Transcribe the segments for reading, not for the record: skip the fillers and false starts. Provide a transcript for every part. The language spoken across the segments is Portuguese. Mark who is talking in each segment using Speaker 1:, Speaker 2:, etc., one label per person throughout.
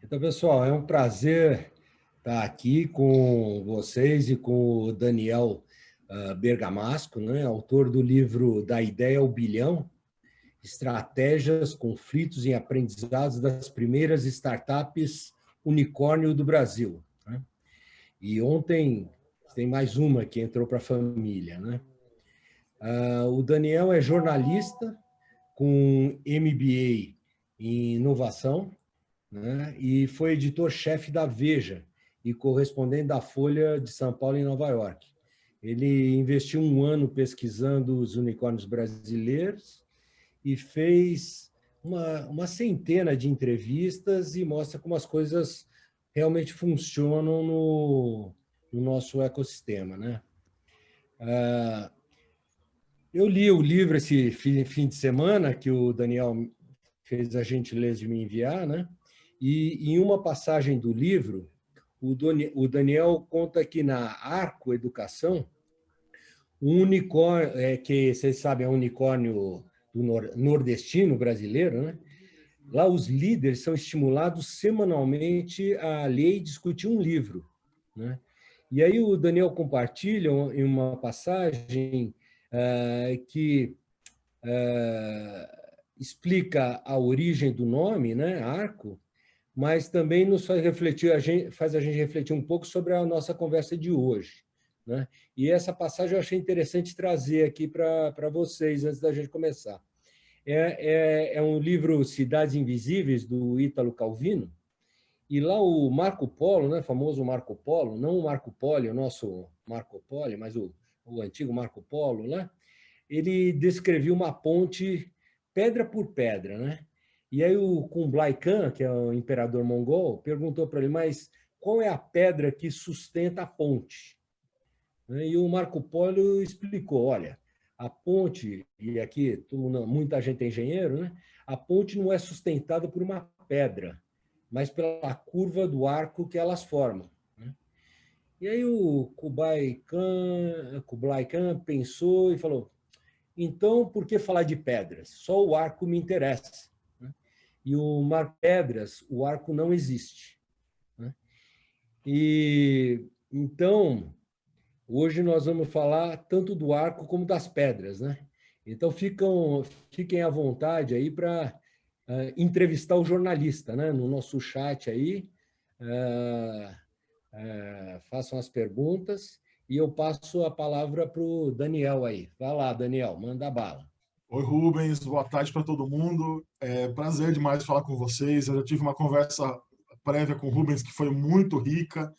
Speaker 1: Então, pessoal, é um prazer estar aqui com vocês e com o Daniel Bergamasco, né, autor do livro Da Ideia ao Bilhão, Estratégias, Conflitos e Aprendizados das Primeiras Startups Unicórnio do Brasil. Né? E ontem tem mais uma que entrou para a família. Né? O Daniel é jornalista com MBA em inovação, né? E foi editor-chefe da Veja e correspondente da Folha de São Paulo em Nova York. Ele investiu um ano pesquisando os unicórnios brasileiros e fez uma centena de entrevistas e mostra como as coisas realmente funcionam no nosso ecossistema. Né? Eu li o livro esse fim de semana, que o Daniel fez a gentileza de me enviar, né? E em uma passagem do livro, o Daniel conta que na Arco Educação, um unicórnio, que vocês sabem, é um unicórnio do nordestino brasileiro, né? Lá os líderes são estimulados semanalmente a ler e discutir um livro, né? E aí o Daniel compartilha em uma passagem que explica a origem do nome, né, Arco, mas também nos faz refletir, faz a gente refletir um pouco sobre a nossa conversa de hoje. Né? E essa passagem eu achei interessante trazer aqui para vocês, antes da gente começar. É um livro Cidades Invisíveis, do Ítalo Calvino, e lá o Marco Polo, né, famoso Marco Polo, não o Marco Polo, o nosso Marco Polo, mas o antigo Marco Polo, né? Ele descrevia uma ponte pedra por pedra, né? E aí o Kublai Khan, que é o imperador mongol, perguntou para ele, mas qual é a pedra que sustenta a ponte? E o Marco Polo explicou, olha, a ponte, e aqui muita gente é engenheiro, né? A ponte não é sustentada por uma pedra, mas pela curva do arco que elas formam. Né? E aí o Kublai Khan pensou e falou, então, por que falar de pedras? Só o arco me interessa. Né? E o mar pedras, o arco não existe. Né? E então, hoje nós vamos falar tanto do arco como das pedras, né? Então, fiquem à vontade aí para entrevistar o jornalista, né? No nosso chat aí, façam as perguntas e eu passo a palavra para o Daniel aí. Vai lá, Daniel, manda bala.
Speaker 2: Oi, Rubens, boa tarde para todo mundo. É prazer demais falar com vocês. Eu já tive uma conversa prévia com o Rubens que foi muito rica,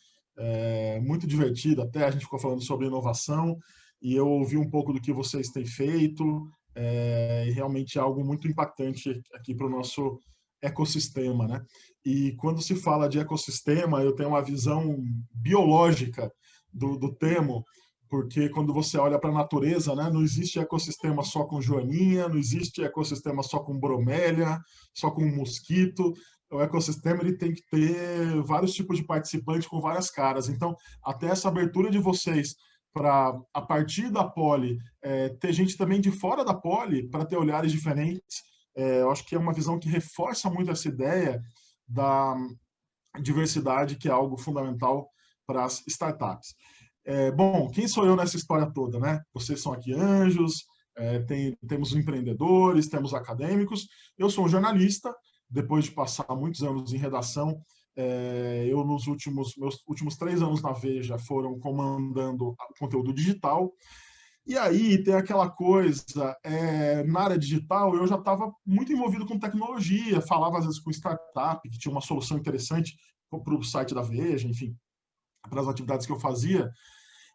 Speaker 2: muito divertida até. A gente ficou falando sobre inovação e eu ouvi um pouco do que vocês têm feito, e realmente é algo muito impactante aqui para o nosso ecossistema, né? E quando se fala de ecossistema, eu tenho uma visão biológica do termo, porque quando você olha para a natureza, né, não existe ecossistema só com joaninha, não existe ecossistema só com bromélia, só com mosquito. O ecossistema ele tem que ter vários tipos de participantes com várias caras. Então, até essa abertura de vocês para, a partir da poli, ter gente também de fora da poli, para ter olhares diferentes, eu acho que é uma visão que reforça muito essa ideia da diversidade, que é algo fundamental para as startups. Bom, quem sou eu nessa história toda, né? Vocês são aqui anjos, temos empreendedores, temos acadêmicos. Eu sou um jornalista, depois de passar muitos anos em redação, meus últimos 3 anos na Veja foram comandando o conteúdo digital. E aí tem aquela coisa, na área digital eu já estava muito envolvido com tecnologia, falava às vezes com startup, que tinha uma solução interessante para o site da Veja, enfim, para as atividades que eu fazia.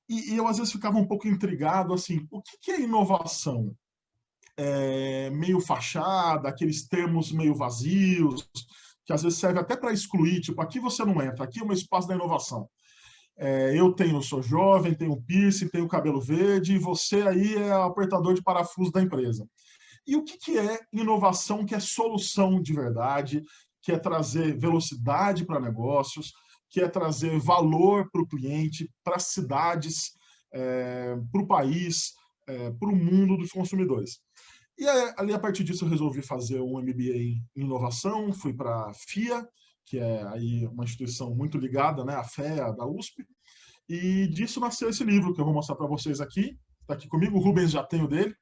Speaker 2: E eu, às vezes, ficava um pouco intrigado, assim, o que é inovação? Meio fachada, aqueles termos meio vazios, que às vezes serve até para excluir, tipo, aqui você não entra, aqui é um espaço da inovação. Sou jovem, tenho piercing, tenho cabelo verde, e você aí é o apertador de parafuso da empresa. E o que é inovação, que é solução de verdade, que é trazer velocidade para negócios, que é trazer valor para o cliente, para as cidades, para o país, para o mundo dos consumidores. E ali, a partir disso, eu resolvi fazer um MBA em inovação, fui para a FIA, que é aí uma instituição muito ligada, né, à FEA, da USP, e disso nasceu esse livro que eu vou mostrar para vocês aqui. Está aqui comigo, o Rubens já tem o dele,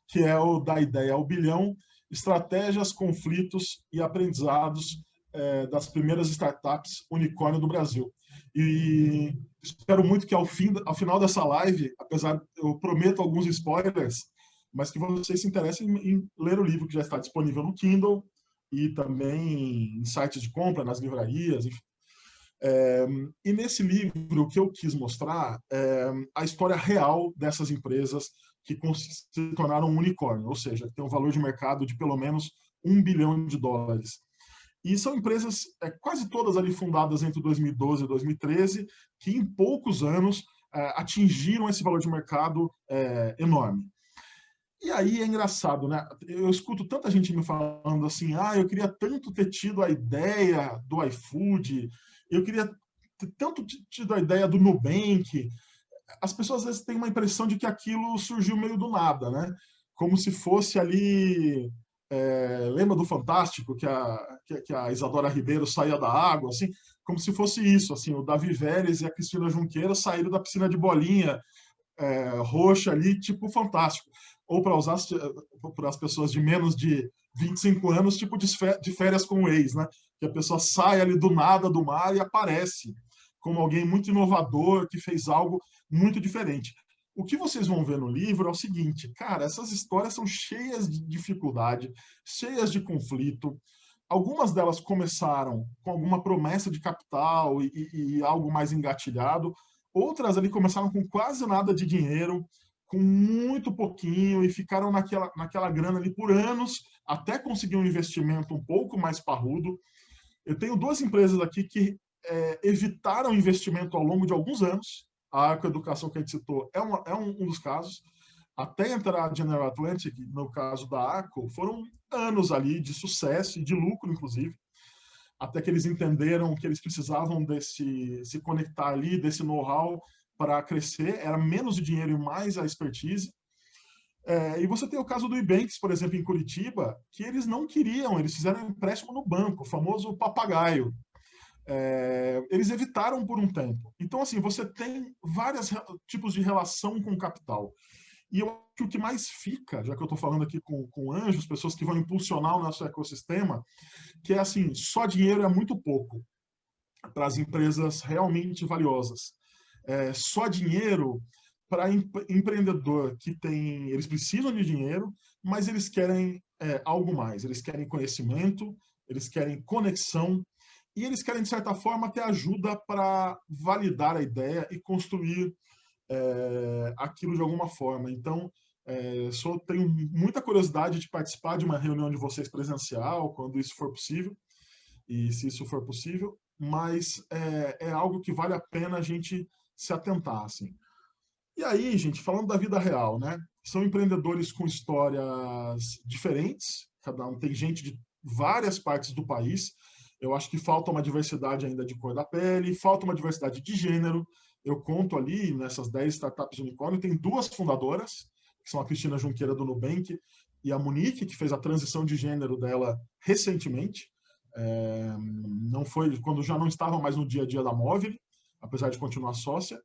Speaker 2: que é o Da Ideia ao Bilhão, Estratégias, Conflitos e Aprendizados das primeiras startups unicórnio do Brasil. E espero muito que ao final dessa live, apesar, eu prometo alguns spoilers, mas que vocês se interessem em ler o livro, que já está disponível no Kindle e também em sites de compra, nas livrarias, enfim. E nesse livro, o que eu quis mostrar é a história real dessas empresas que se tornaram um unicórnio, ou seja, que tem um valor de mercado de pelo menos US$ 1 bilhão. E são empresas, quase todas ali fundadas entre 2012 e 2013, que em poucos anos atingiram esse valor de mercado enorme. E aí é engraçado, né? Eu escuto tanta gente me falando assim, eu queria tanto ter tido a ideia do iFood, eu queria ter tanto tido a ideia do Nubank. As pessoas às vezes têm uma impressão de que aquilo surgiu meio do nada, né? Como se fosse ali... lembra do Fantástico, que a Isadora Ribeiro saía da água, assim? Como se fosse isso, assim, o Davi Vélez e a Cristina Junqueira saíram da piscina de bolinha roxa ali, tipo Fantástico. Ou para usar para as pessoas de menos de 25 anos, tipo de férias com o ex, né? Que a pessoa sai ali do nada do mar e aparece como alguém muito inovador, que fez algo muito diferente. O que vocês vão ver no livro é o seguinte, cara, essas histórias são cheias de dificuldade, cheias de conflito. Algumas delas começaram com alguma promessa de capital e algo mais engatilhado. Outras ali começaram com quase nada de dinheiro, com muito pouquinho, e ficaram naquela grana ali por anos, até conseguir um investimento um pouco mais parrudo. Eu tenho duas empresas aqui que evitaram investimento ao longo de alguns anos. A Arco Educação, que a gente citou, é um dos casos. Até entrar a General Atlantic, no caso da Arco, foram anos ali de sucesso e de lucro, inclusive, até que eles entenderam que eles precisavam se conectar ali, desse know-how para crescer. Era menos o dinheiro e mais a expertise. E você tem o caso do Ibanks, por exemplo, em Curitiba, que eles não queriam, eles fizeram um empréstimo no banco, o famoso papagaio. Eles evitaram por um tempo. Então, assim, você tem vários tipos de relação com o capital. E eu acho que o que mais fica, já que eu estou falando aqui com anjos, pessoas que vão impulsionar o nosso ecossistema, que é assim, só dinheiro é muito pouco para as empresas realmente valiosas. Só dinheiro para empreendedor que tem... Eles precisam de dinheiro, mas eles querem algo mais. Eles querem conhecimento, eles querem conexão, e eles querem, de certa forma, ter ajuda para validar a ideia e construir aquilo de alguma forma. Então, tenho muita curiosidade de participar de uma reunião de vocês presencial, quando isso for possível, e se isso for possível, mas é algo que vale a pena a gente se atentar, assim. E aí, gente, falando da vida real, né? São empreendedores com histórias diferentes, cada um tem gente de várias partes do país. Eu acho que falta uma diversidade ainda de cor da pele, falta uma diversidade de gênero. Eu conto ali, nessas 10 startups unicórnio, tem duas fundadoras, que são a Cristina Junqueira do Nubank e a Monique, que fez a transição de gênero dela recentemente. Não foi quando já não estava mais no dia a dia da Móvel, apesar de continuar sócia,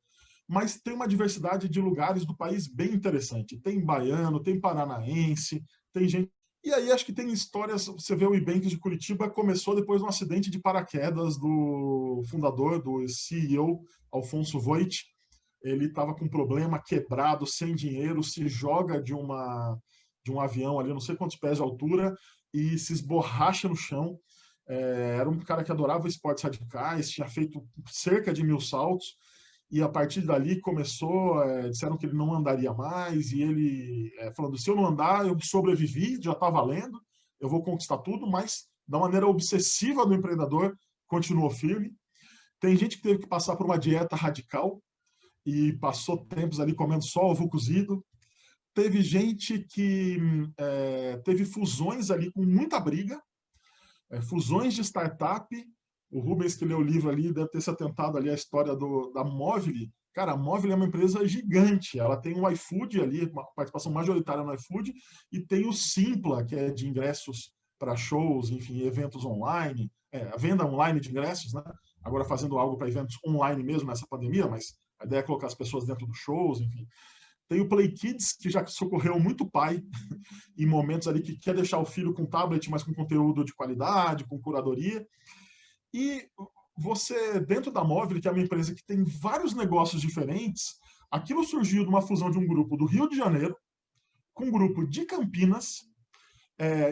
Speaker 2: mas tem uma diversidade de lugares do país bem interessante. Tem baiano, tem paranaense, tem gente... E aí acho que tem histórias, você vê o Ibanks de Curitiba começou depois de um acidente de paraquedas do fundador, do CEO, Alfonso Voit. Ele estava com um problema, quebrado, sem dinheiro, se joga de um avião ali, não sei quantos pés de altura, e se esborracha no chão. Era um cara que adorava esportes radicais, tinha feito cerca de 1000 saltos, e a partir dali começou, disseram que ele não andaria mais, e ele falando, se eu não andar, eu sobrevivi, já está valendo, eu vou conquistar tudo, mas da maneira obsessiva do empreendedor, continuou firme. Tem gente que teve que passar por uma dieta radical, e passou tempos ali comendo só ovo cozido. Teve gente que teve fusões ali com muita briga, fusões de startup. O Rubens, que leu o livro ali, deve ter se atentado ali à história da Móvel. Cara, a Móvel é uma empresa gigante. Ela tem o iFood ali, uma participação majoritária no iFood, e tem o Simpla, que é de ingressos para shows, enfim, eventos online, a venda online de ingressos, né? Agora fazendo algo para eventos online mesmo nessa pandemia, mas a ideia é colocar as pessoas dentro dos shows, enfim. Tem o Play Kids, que já socorreu muito pai em momentos ali que quer deixar o filho com tablet, mas com conteúdo de qualidade, com curadoria. E você, dentro da Móvel, que é uma empresa que tem vários negócios diferentes, aquilo surgiu de uma fusão de um grupo do Rio de Janeiro com um grupo de Campinas,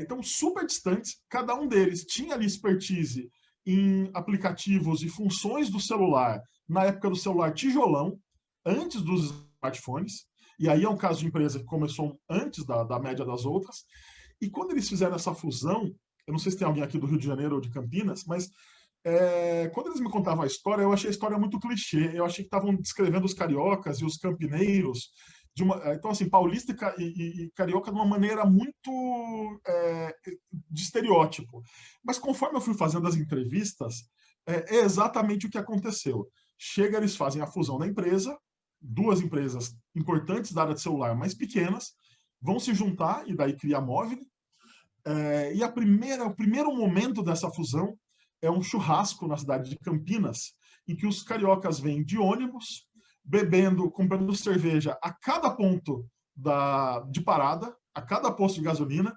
Speaker 2: então super distantes, cada um deles tinha ali expertise em aplicativos e funções do celular, na época do celular tijolão, antes dos smartphones, e aí é um caso de empresa que começou antes da média das outras, e quando eles fizeram essa fusão, eu não sei se tem alguém aqui do Rio de Janeiro ou de Campinas, mas quando eles me contavam a história, eu achei a história muito clichê. Eu achei que estavam descrevendo os cariocas e os campineiros então, assim, paulista e carioca de uma maneira muito de estereótipo. Mas conforme eu fui fazendo as entrevistas, é exatamente o que aconteceu. Chega, eles fazem a fusão da empresa, duas empresas importantes da área de celular, mas pequenas, vão se juntar e daí cria a Móvel. E o primeiro momento dessa fusão é um churrasco na cidade de Campinas, em que os cariocas vêm de ônibus, bebendo, comprando cerveja a cada ponto de parada, a cada posto de gasolina.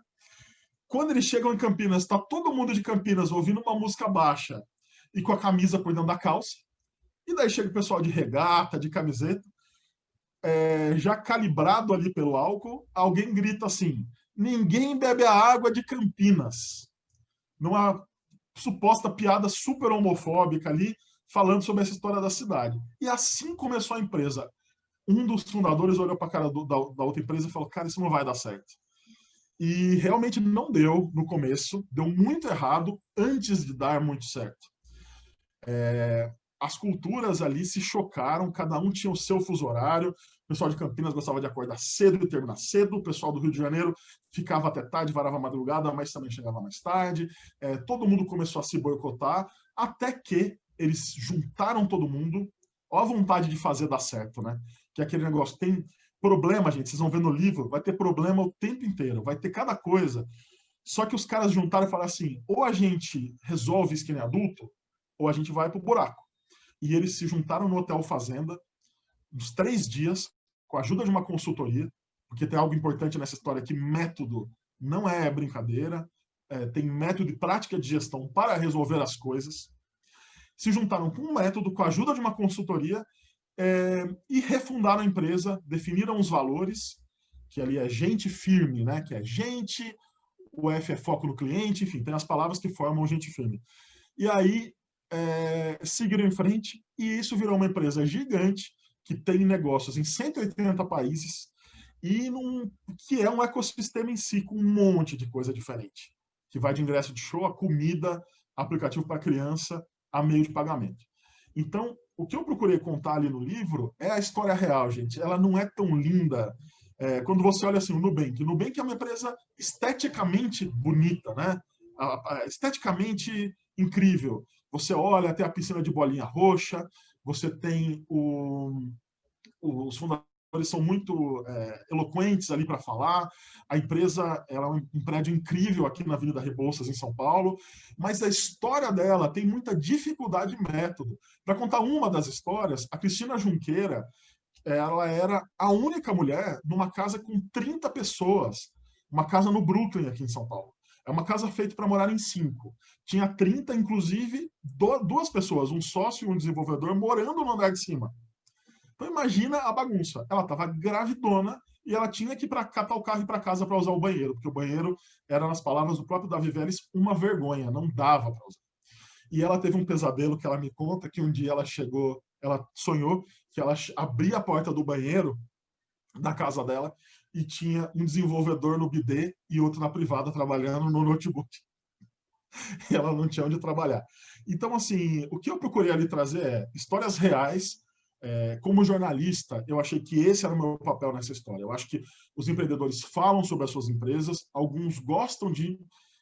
Speaker 2: Quando eles chegam em Campinas, está todo mundo de Campinas ouvindo uma música baixa e com a camisa por dentro da calça. E daí chega o pessoal de regata, de camiseta, já calibrado ali pelo álcool, alguém grita assim: ninguém bebe a água de Campinas. Numa suposta piada super homofóbica ali, falando sobre essa história da cidade. E assim começou a empresa. Um dos fundadores olhou para a cara da outra empresa e falou: cara, isso não vai dar certo. E realmente não deu no começo, deu muito errado antes de dar muito certo. As culturas ali se chocaram, cada um tinha o seu fuso horário. O pessoal de Campinas gostava de acordar cedo e terminar cedo, o pessoal do Rio de Janeiro ficava até tarde, varava a madrugada, mas também chegava mais tarde. Todo mundo começou a se boicotar, até que eles juntaram todo mundo. Olha a vontade de fazer dar certo, né? Que é aquele negócio, tem problema, gente, vocês vão ver no livro, vai ter problema o tempo inteiro, vai ter cada coisa. Só que os caras juntaram e falaram assim: ou a gente resolve isso que nem adulto, ou a gente vai pro buraco. E eles se juntaram no Hotel Fazenda, uns 3 dias, com a ajuda de uma consultoria, porque tem algo importante nessa história, que método não é brincadeira, tem método e prática de gestão para resolver as coisas. Se juntaram com um método, com a ajuda de uma consultoria, e refundaram a empresa, definiram os valores, que ali é gente firme, né? Que é gente, o F é foco no cliente, enfim, tem as palavras que formam gente firme. E aí seguiram em frente, e isso virou uma empresa gigante, que tem negócios em 180 países, e que é um ecossistema em si, com um monte de coisa diferente, que vai de ingresso de show a comida, aplicativo para criança, a meio de pagamento. Então, o que eu procurei contar ali no livro é a história real, gente. Ela não é tão linda. Quando você olha assim, o Nubank é uma empresa esteticamente bonita, né? Esteticamente incrível. Você olha até a piscina de bolinha roxa, você tem os fundadores são muito eloquentes ali para falar. A empresa ela é um prédio incrível aqui na Avenida Rebouças, em São Paulo, mas a história dela tem muita dificuldade de método. Para contar uma das histórias, a Cristina Junqueira, ela era a única mulher numa casa com 30 pessoas, uma casa no Brooklyn, aqui em São Paulo. É uma casa feita para morar em 5. Tinha 30, inclusive, 2 pessoas, um sócio e um desenvolvedor, morando no andar de cima. Então imagina a bagunça. Ela estava gravidona e ela tinha que ir para catar o carro e ir para casa para usar o banheiro, porque o banheiro era, nas palavras do próprio Davi Vélez, uma vergonha, não dava para usar. E ela teve um pesadelo que ela me conta, que um dia ela sonhou que ela abria a porta do banheiro da casa dela e tinha um desenvolvedor no bidê e outro na privada trabalhando no notebook. E ela não tinha onde trabalhar. Então, assim, o que eu procurei ali trazer é histórias reais. Como jornalista, eu achei que esse era o meu papel nessa história. Eu acho que os empreendedores falam sobre as suas empresas, alguns gostam de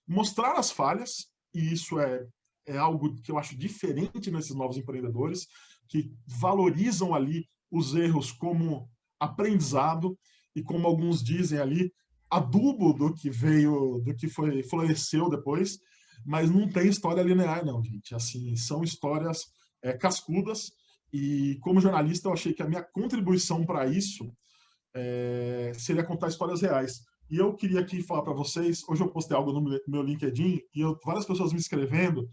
Speaker 2: mostrar as falhas, e isso é algo que eu acho diferente nesses novos empreendedores, que valorizam ali os erros como aprendizado, e como alguns dizem ali, adubo do que veio, do que floresceu depois, mas não tem história linear, não, gente. Assim, são histórias cascudas, e como jornalista eu achei que a minha contribuição para isso seria contar histórias reais. E eu queria aqui falar para vocês, hoje eu postei algo no meu LinkedIn, e várias pessoas me escrevendo,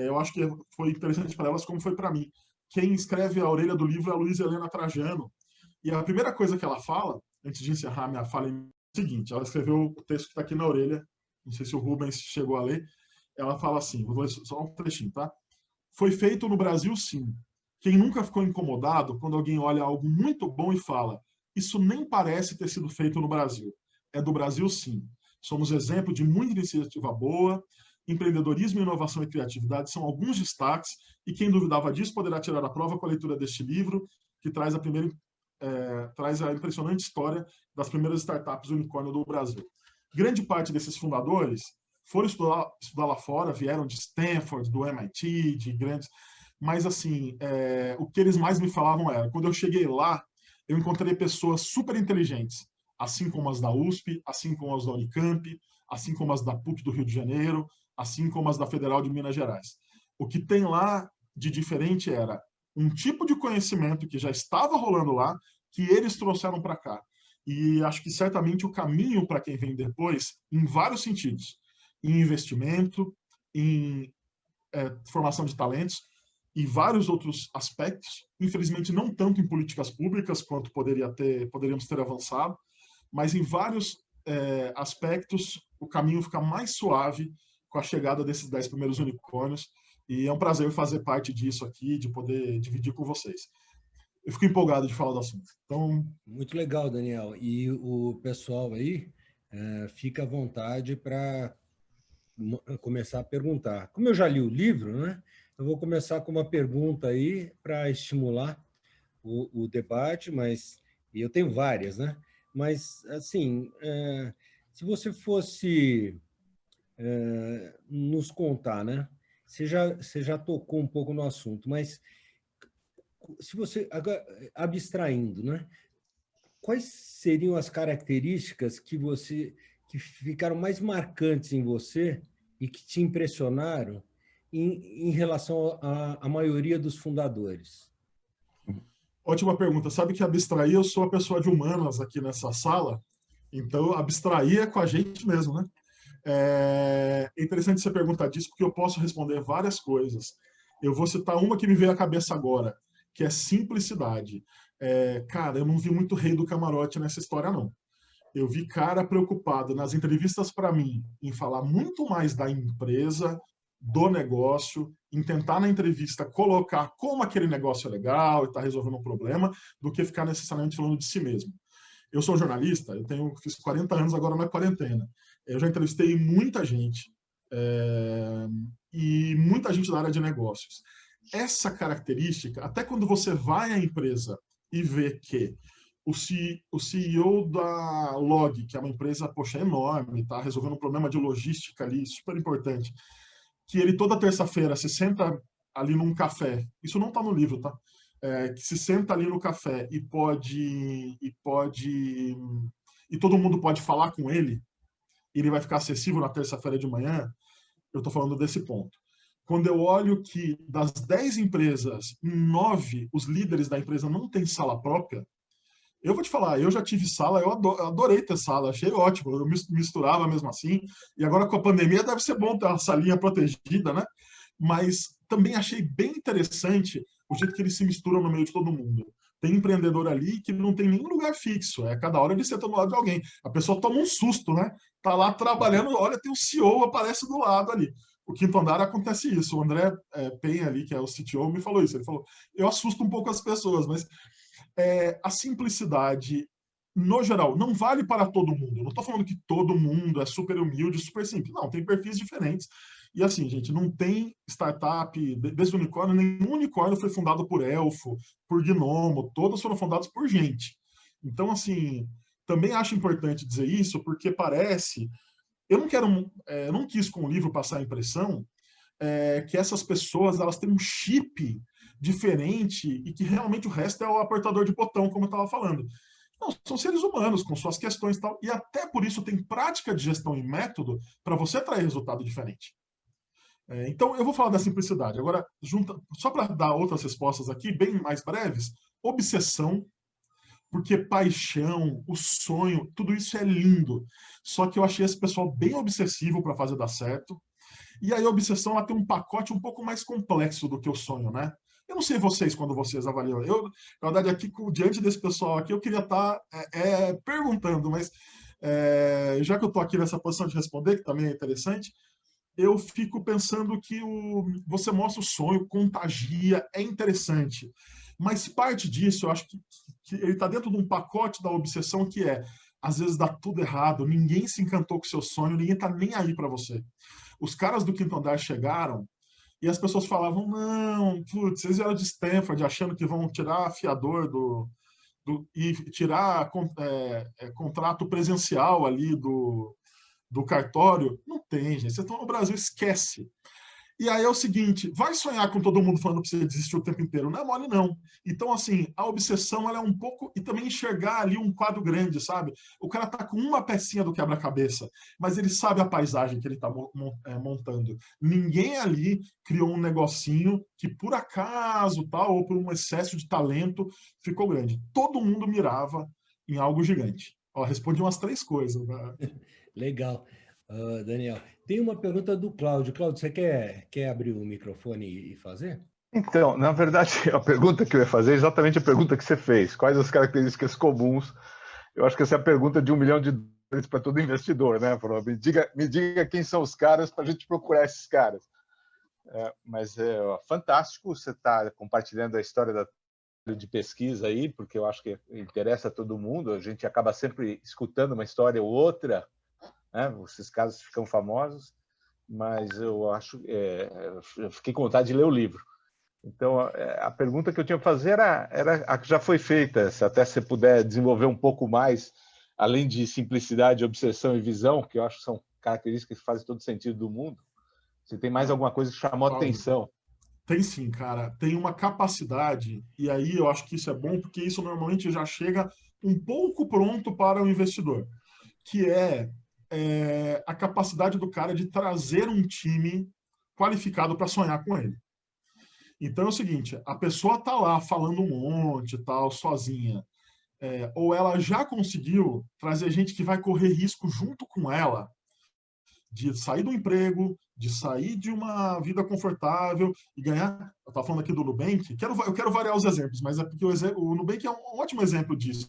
Speaker 2: eu acho que foi interessante para elas como foi para mim. Quem escreve a orelha do livro é a Luísa Helena Trajano, e a primeira coisa que ela fala, antes de encerrar minha fala, é o seguinte: ela escreveu o texto que está aqui na orelha, não sei se o Rubens chegou a ler, ela fala assim, vou ler só um trechinho, tá? Foi feito no Brasil, sim. Quem nunca ficou incomodado quando alguém olha algo muito bom e fala: isso nem parece ter sido feito no Brasil. É do Brasil, sim. Somos exemplo de muita iniciativa boa, empreendedorismo, inovação e criatividade são alguns destaques, e quem duvidava disso poderá tirar a prova com a leitura deste livro, que traz traz a impressionante história das primeiras startups unicórnio do Brasil. Grande parte desses fundadores foram estudar lá fora, vieram de Stanford, do MIT, de grandes... Mas, assim, o que eles mais me falavam era, quando eu cheguei lá, eu encontrei pessoas super inteligentes, assim como as da USP, assim como as da Unicamp, assim como as da PUC do Rio de Janeiro, assim como as da Federal de Minas Gerais. O que tem lá de diferente era um tipo de conhecimento que já estava rolando lá, que eles trouxeram para cá. E acho que certamente o caminho para quem vem depois, em vários sentidos, em investimento, em formação de talentos e vários outros aspectos, infelizmente não tanto em políticas públicas quanto poderíamos ter avançado, mas em vários aspectos o caminho fica mais suave com a chegada desses 10 primeiros unicórnios, e é um prazer fazer parte disso aqui, de poder dividir com vocês. Eu fico empolgado de falar do assunto. Então,
Speaker 1: Muito legal, Daniel. E o pessoal aí fica à vontade para começar a perguntar. Como eu já li o livro, né, eu vou começar com uma pergunta aí para estimular o debate, mas e eu tenho várias, né? Mas, assim, se você fosse nos contar, né? Você já tocou um pouco no assunto, mas se você, agora, abstraindo, né? Quais seriam as características que ficaram mais marcantes em você e que te impressionaram em relação à maioria dos fundadores?
Speaker 2: ótima pergunta. Sabe que abstrair, eu sou a pessoa de humanas aqui nessa sala, então abstrair é com a gente mesmo, né? É interessante você perguntar disso, porque eu posso responder várias coisas. Eu vou citar uma que me veio à cabeça agora, que é simplicidade. Cara, eu não vi muito rei do camarote nessa história, não. Eu vi cara preocupado nas entrevistas para mim em falar muito mais da empresa, do negócio, em tentar na entrevista colocar como aquele negócio é legal e está resolvendo um problema, do que ficar necessariamente falando de si mesmo. Eu sou jornalista, fiz 40 anos agora na quarentena. Eu já entrevistei muita gente, e muita gente da área de negócios. Essa característica, até quando você vai à empresa e vê que o CEO da Log, que é uma empresa, poxa, enorme, está resolvendo um problema de logística ali, super importante, que ele toda terça-feira se senta ali num café, isso não está no livro, tá? Que se senta ali no café e todo mundo pode falar com ele, e ele vai ficar acessível na terça-feira de manhã. Eu estou falando desse ponto. Quando eu olho que das 10 empresas, em 9, os líderes da empresa não têm sala própria, eu vou te falar, eu já tive sala, eu adorei ter sala, achei ótimo, eu misturava mesmo assim, e agora com a pandemia deve ser bom ter uma salinha protegida, né? Mas também achei bem interessante o jeito que eles se misturam no meio de todo mundo. Tem empreendedor ali que não tem nenhum lugar fixo, cada hora ele senta do lado de alguém. A pessoa toma um susto, né? Tá lá trabalhando, olha, tem o CEO, aparece do lado ali. O quinto andar acontece isso. O André Penha ali, que é o CTO, me falou isso. Ele falou, eu assusto um pouco as pessoas, mas a simplicidade, no geral, não vale para todo mundo. Eu não estou falando que todo mundo é super humilde, super simples. Não, tem perfis diferentes. E assim, gente, não tem startup desse unicórnio, nenhum unicórnio foi fundado por elfo, por gnomo, todas foram fundadas por gente. Então, assim, também acho importante dizer isso, porque parece... eu não quis com o livro passar a impressão que essas pessoas elas têm um chip diferente e que realmente o resto é o apertador de botão, como eu estava falando. Não, são seres humanos com suas questões e tal. E até por isso tem prática de gestão e método para você trazer resultado diferente. Então, eu vou falar da simplicidade. Agora, só para dar outras respostas aqui, bem mais breves, obsessão, porque paixão, o sonho, tudo isso é lindo. Só que eu achei esse pessoal bem obsessivo para fazer dar certo. E aí a obsessão ela tem um pacote um pouco mais complexo do que o sonho, né? Eu não sei vocês quando vocês avaliam. Na verdade, aqui diante desse pessoal aqui, eu queria estar perguntando, mas já que eu estou aqui nessa posição de responder, que também é interessante, eu fico pensando que você mostra o sonho, contagia, é interessante. Mas parte disso, eu acho que ele está dentro de um pacote da obsessão que às vezes dá tudo errado, ninguém se encantou com o seu sonho, ninguém está nem aí para você. Os caras do Quinto Andar chegaram e as pessoas falavam, não, putz, vocês vieram de Stanford achando que vão tirar fiador e tirar contrato presencial ali do cartório. Não tem, gente. Vocês estão no Brasil, esquece. E aí é o seguinte, vai sonhar com todo mundo falando para você desistir o tempo inteiro. Não é mole, não. Então, assim, a obsessão ela é um pouco... E também enxergar ali um quadro grande, sabe? O cara tá com uma pecinha do quebra-cabeça, mas ele sabe a paisagem que ele tá montando. Ninguém ali criou um negocinho que, por acaso, tal, ou por um excesso de talento, ficou grande. Todo mundo mirava em algo gigante. Ó, respondi umas 3 coisas. Né?
Speaker 1: Legal, Daniel. Tem uma pergunta do Cláudio. Cláudio, você quer abrir o microfone e fazer?
Speaker 3: Então, na verdade, a pergunta que eu ia fazer é exatamente a pergunta que você fez. Quais as características comuns? Eu acho que essa é a pergunta de $1 milhão para todo investidor, né? Me diga quem são os caras para a gente procurar esses caras. Mas é fantástico você estar compartilhando a história de pesquisa aí, porque eu acho que interessa a todo mundo. A gente acaba sempre escutando uma história ou outra, né? Esses casos ficam famosos, mas eu acho eu fiquei com vontade de ler o livro. Então, a pergunta que eu tinha que fazer era a que já foi feita, se até você puder desenvolver um pouco mais, além de simplicidade, obsessão e visão, que eu acho que são características que fazem todo sentido do mundo. Se tem mais alguma coisa que chamou atenção.
Speaker 2: Tem sim, cara. Tem uma capacidade, e aí eu acho que isso é bom, porque isso normalmente já chega um pouco pronto para o investidor, que a capacidade do cara de trazer um time qualificado para sonhar com ele. Então é o seguinte, a pessoa tá lá falando um monte, tal, sozinha, ou ela já conseguiu trazer gente que vai correr risco junto com ela, de sair do emprego, de sair de uma vida confortável e ganhar. Eu estava falando aqui do Nubank, eu quero variar os exemplos, mas é porque o Nubank é um ótimo exemplo disso,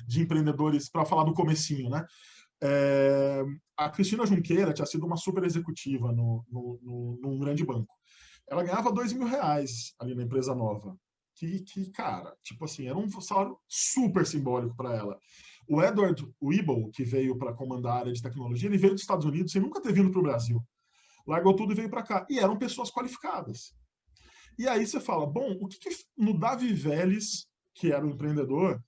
Speaker 2: de empreendedores, para falar do comecinho, né? A Cristina Junqueira tinha sido uma super executiva num grande banco. Ela ganhava R$2.000 ali na empresa nova. Que, cara, tipo assim, era um salário super simbólico para ela. O Edward Weibel, que veio para comandar a área de tecnologia, ele veio dos Estados Unidos sem nunca ter vindo para o Brasil. Largou tudo e veio para cá. E eram pessoas qualificadas. E aí você fala, bom, o que no Davi Vélez, que era o empreendedor,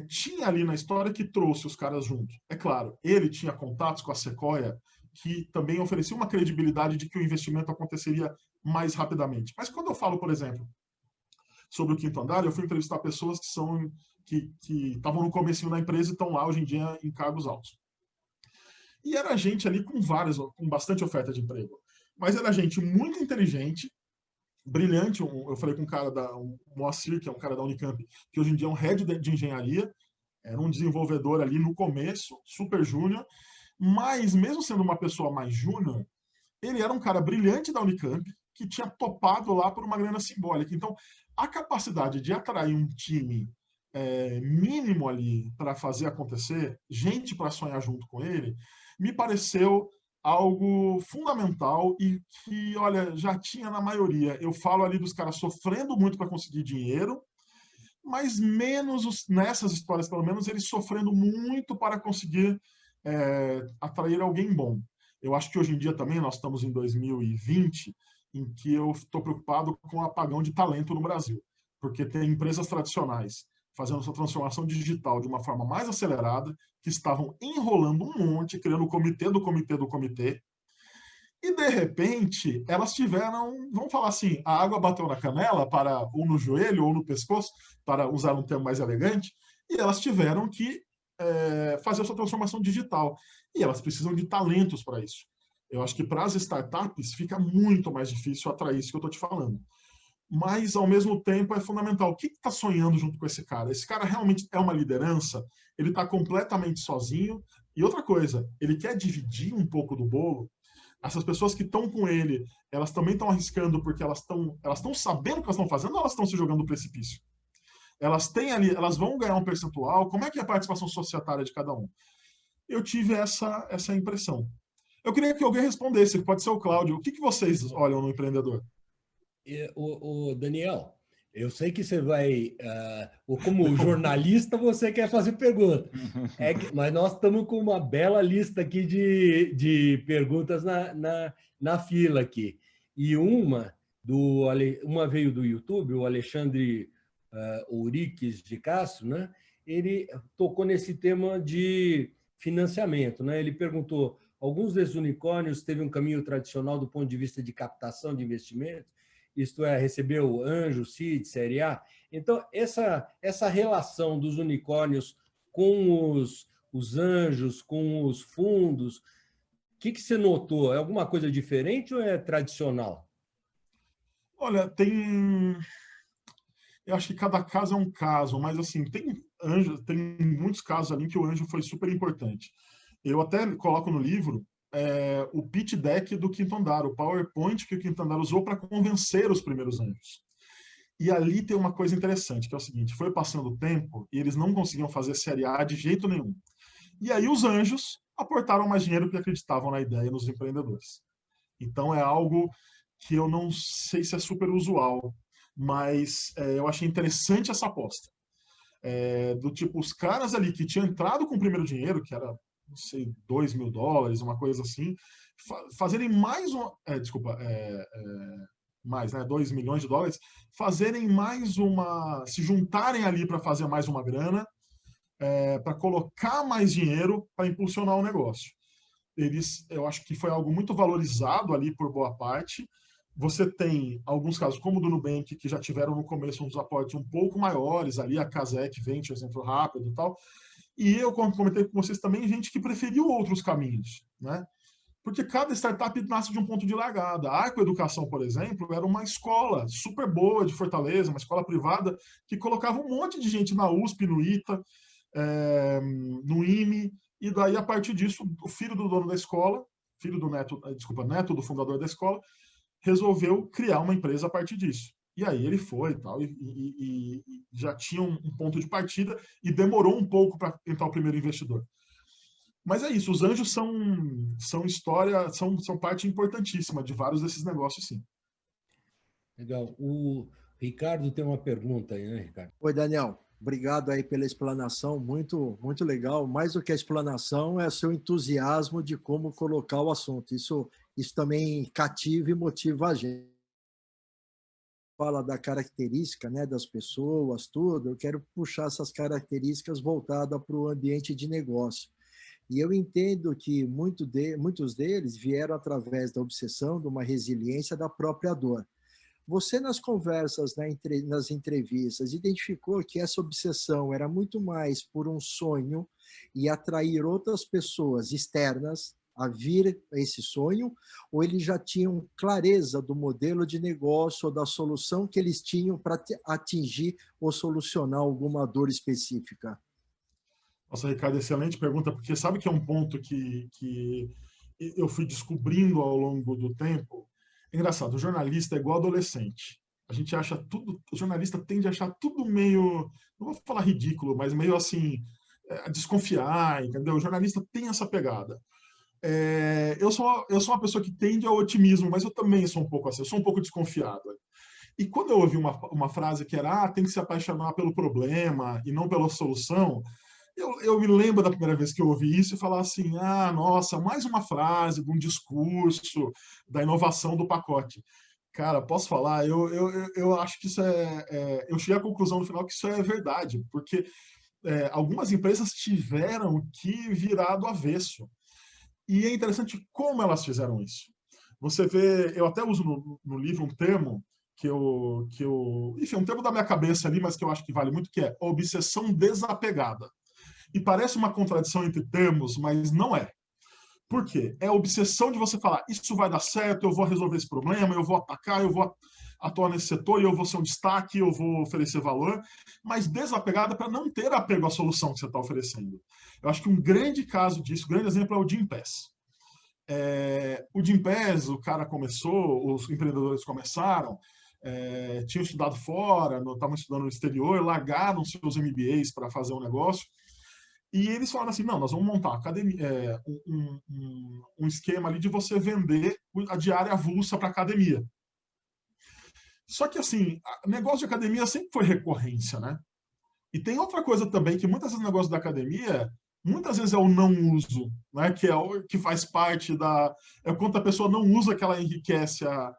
Speaker 2: tinha ali na história que trouxe os caras junto? É claro, ele tinha contatos com a Sequoia, que também oferecia uma credibilidade de que o investimento aconteceria mais rapidamente. Mas quando eu falo, por exemplo, sobre o Quinto Andar, eu fui entrevistar pessoas que estavam no comecinho da empresa e estão lá hoje em dia em cargos altos. E era gente ali com bastante oferta de emprego. Mas era gente muito inteligente, brilhante. Eu falei com um cara o Moacir, que é um cara da Unicamp, que hoje em dia é um head de engenharia, era um desenvolvedor ali no começo, super júnior, mas mesmo sendo uma pessoa mais júnior, ele era um cara brilhante da Unicamp, que tinha topado lá por uma grana simbólica. Então, a capacidade de atrair um time mínimo ali para fazer acontecer, gente para sonhar junto com ele, me pareceu algo fundamental e que, olha, já tinha na maioria. Eu falo ali dos caras sofrendo muito para conseguir dinheiro, mas menos nessas histórias, pelo menos, eles sofrendo muito para conseguir atrair alguém bom. Eu acho que hoje em dia também nós estamos em 2020, em que eu estou preocupado com o apagão de talento no Brasil, porque tem empresas tradicionais fazendo sua transformação digital de uma forma mais acelerada, que estavam enrolando um monte, criando o comitê do comitê do comitê, e de repente elas tiveram, vamos falar assim, a água bateu na canela, ou no joelho, ou no pescoço, para usar um termo mais elegante, e elas tiveram que fazer a sua transformação digital. E elas precisam de talentos para isso. Eu acho que para as startups fica muito mais difícil atrair isso que eu estou te falando. Mas, ao mesmo tempo, é fundamental. O que está sonhando junto com esse cara? Esse cara realmente é uma liderança? Ele está completamente sozinho? E outra coisa, ele quer dividir um pouco do bolo? Essas pessoas que estão com ele, elas também estão arriscando porque elas estão sabendo o que elas estão fazendo ou elas estão se jogando no precipício? Elas têm ali, elas vão ganhar um percentual? Como é que é a participação societária de cada um? Eu tive essa impressão. Eu queria que alguém respondesse, pode ser o Cláudio. O que vocês olham no empreendedor?
Speaker 1: O Daniel, eu sei que você vai, como jornalista, você quer fazer pergunta. Mas nós estamos com uma bela lista aqui de perguntas na fila aqui. E uma veio do YouTube, o Alexandre Ouriques de Castro, né? Ele tocou nesse tema de financiamento, né? Ele perguntou: alguns desses unicórnios teve um caminho tradicional do ponto de vista de captação de investimentos, isto é, recebeu anjo, seed, série A. Então, essa relação dos unicórnios com os anjos, com os fundos, o que você notou? É alguma coisa diferente ou é tradicional?
Speaker 2: Olha, eu acho que cada caso é um caso, mas assim, tem muitos casos ali que o anjo foi super importante. Eu até coloco no livro o pitch deck do Quinto Andar, o PowerPoint que o Quinto Andar usou para convencer os primeiros anjos. E ali tem uma coisa interessante, que é o seguinte: foi passando o tempo e eles não conseguiam fazer série A de jeito nenhum. E aí os anjos aportaram mais dinheiro porque acreditavam na ideia nos empreendedores. Então é algo que eu não sei se é super usual, mas eu achei interessante essa aposta. Do tipo, os caras ali que tinham entrado com o primeiro dinheiro, que era, não sei, $2.000, uma coisa assim, fazerem mais uma. Mais, né? $2 milhões, fazerem mais uma. Se juntarem ali para fazer mais uma grana, para colocar mais dinheiro para impulsionar o negócio. Eu acho que foi algo muito valorizado ali por boa parte. Você tem alguns casos, como o do Nubank, que já tiveram no começo uns aportes um pouco maiores, ali a Casec Ventures entrou rápido e tal. E eu comentei com vocês também, gente que preferiu outros caminhos, né? Porque cada startup nasce de um ponto de largada. A Arco Educação, por exemplo, era uma escola super boa de Fortaleza, uma escola privada, que colocava um monte de gente na USP, no ITA, no IME, e daí, a partir disso, o filho do dono da escola, neto do fundador da escola, resolveu criar uma empresa a partir disso. E aí ele foi e tal, e já tinha um ponto de partida e demorou um pouco para entrar o primeiro investidor. Mas é isso, os anjos são história, são parte importantíssima de vários desses negócios, sim.
Speaker 1: Legal. O Ricardo tem uma pergunta aí, né, Ricardo?
Speaker 4: Oi, Daniel. Obrigado aí pela explanação, muito, muito legal. Mais do que a explanação, é o seu entusiasmo de como colocar o assunto. Isso também cativa e motiva a gente. Fala da característica, né, das pessoas, tudo. Eu quero puxar essas características voltadas para o ambiente de negócio. E eu entendo que muitos deles vieram através da obsessão, de uma resiliência da própria dor. Você, nas conversas, nas entrevistas, identificou que essa obsessão era muito mais por um sonho e atrair outras pessoas externas a vir a esse sonho, ou eles já tinham clareza do modelo de negócio ou da solução que eles tinham para atingir ou solucionar alguma dor específica?
Speaker 2: Nossa, Ricardo, excelente pergunta, porque sabe que é um ponto que eu fui descobrindo ao longo do tempo. Engraçado, o jornalista é igual adolescente. A gente acha tudo, o jornalista tende a achar tudo meio, não vou falar ridículo, mas meio assim, a desconfiar, entendeu? O jornalista tem essa pegada. Eu sou uma pessoa que tende ao otimismo, mas eu também sou um pouco assim, eu sou um pouco desconfiado. E quando eu ouvi uma frase que era, tem que se apaixonar pelo problema e não pela solução, eu me lembro da primeira vez que eu ouvi isso e falar assim, nossa, mais uma frase de um discurso da inovação do pacote. Cara, posso falar? Eu acho que isso eu cheguei à conclusão no final que isso é verdade, porque algumas empresas tiveram que virar do avesso. E é interessante como elas fizeram isso. Você vê, eu até uso no livro um termo enfim, um termo da minha cabeça ali, mas que eu acho que vale muito, que é obsessão desapegada. E parece uma contradição entre termos, mas não é. Por quê? É a obsessão de você falar, isso vai dar certo, eu vou resolver esse problema, eu vou atacar, eu vou atuar nesse setor, e eu vou ser um destaque, eu vou oferecer valor, mas desapegada para não ter apego à solução que você está oferecendo. Eu acho que um grande caso disso, um grande exemplo é o Gympass. O Gympass, o cara começou, os empreendedores começaram, tinham estudado fora, estavam estudando no exterior, largaram seus MBAs para fazer um negócio, e eles falaram assim, não, nós vamos montar academia, um esquema ali de você vender a diária avulsa para academia. Só que, assim, negócio de academia sempre foi recorrência, né? E tem outra coisa também, que muitas vezes o negócio da academia, muitas vezes é o não uso, né? Que é o que faz parte da... É quando a pessoa não usa que ela enriquece a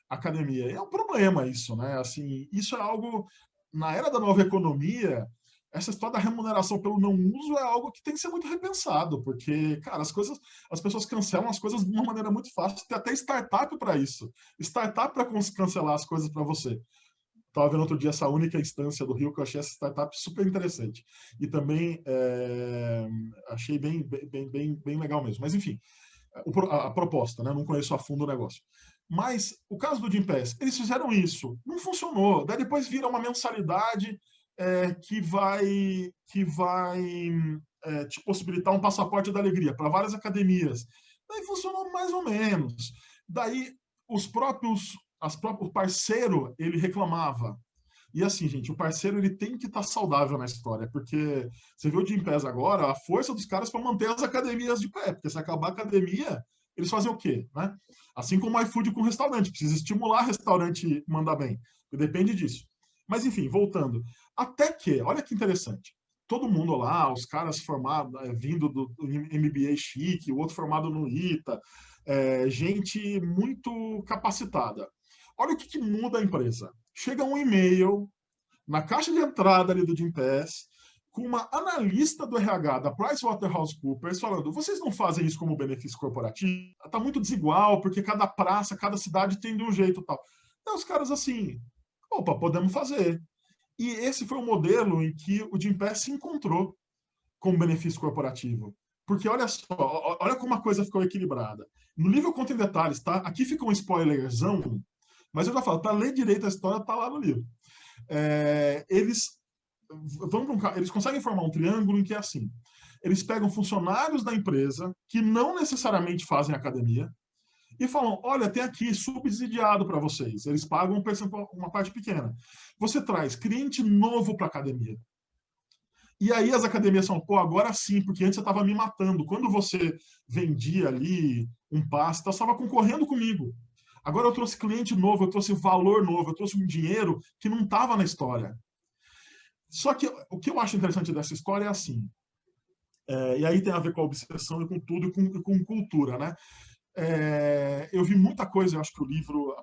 Speaker 2: academia. E é um problema isso, né? Assim, isso é algo... Na era da nova economia, essa história da remuneração pelo não uso é algo que tem que ser muito repensado, porque, cara, as pessoas cancelam as coisas de uma maneira muito fácil. Tem até startup para isso. Startup para cancelar as coisas para você. Estava vendo outro dia essa única instância do Rio, que eu achei essa startup super interessante. E também achei bem legal mesmo. Mas, enfim, a proposta, né? Não conheço a fundo o negócio. Mas o caso do Gympass, eles fizeram isso, não funcionou. Daí depois vira uma mensalidade que vai te possibilitar um passaporte da alegria para várias academias. Daí funcionou mais ou menos. Daí o parceiro, ele reclamava. E assim, gente, o parceiro ele tem que estar saudável na história, porque você vê o Gympass agora, a força dos caras para manter as academias de pé, porque se acabar a academia, eles fazem o quê? Né? Assim como o iFood com o restaurante, precisa estimular o restaurante mandar bem, depende disso. Mas enfim, voltando. Até que, olha que interessante, todo mundo lá, os caras formados, vindo do MBA chique, o outro formado no ITA, gente muito capacitada. Olha o que muda a empresa. Chega um e-mail na caixa de entrada ali do Gympass com uma analista do RH da PricewaterhouseCoopers falando, vocês não fazem isso como benefício corporativo? Está muito desigual, porque cada praça, cada cidade tem de um jeito e tal. Então os caras assim, opa, podemos fazer. E esse foi o modelo em que o Gympass se encontrou com benefício corporativo. Porque olha só, olha como a coisa ficou equilibrada. No livro eu conto em detalhes, tá? Aqui fica um spoilerzão, mas eu já falo, tá? Ler direito a história, tá lá no livro. Eles conseguem formar um triângulo em que é assim. Eles pegam funcionários da empresa que não necessariamente fazem academia e falam, olha, tem aqui subsidiado para vocês. Eles pagam uma parte pequena. Você traz cliente novo para a academia. E aí as academias falam, pô, agora sim, porque antes você estava me matando. Quando você vendia ali um passe, você estava concorrendo comigo. Agora eu trouxe cliente novo, eu trouxe valor novo, eu trouxe um dinheiro que não estava na história. Só que o que eu acho interessante dessa história é assim, e aí tem a ver com a obsessão e com tudo, e com cultura, né? Eu vi muita coisa, eu acho que o livro,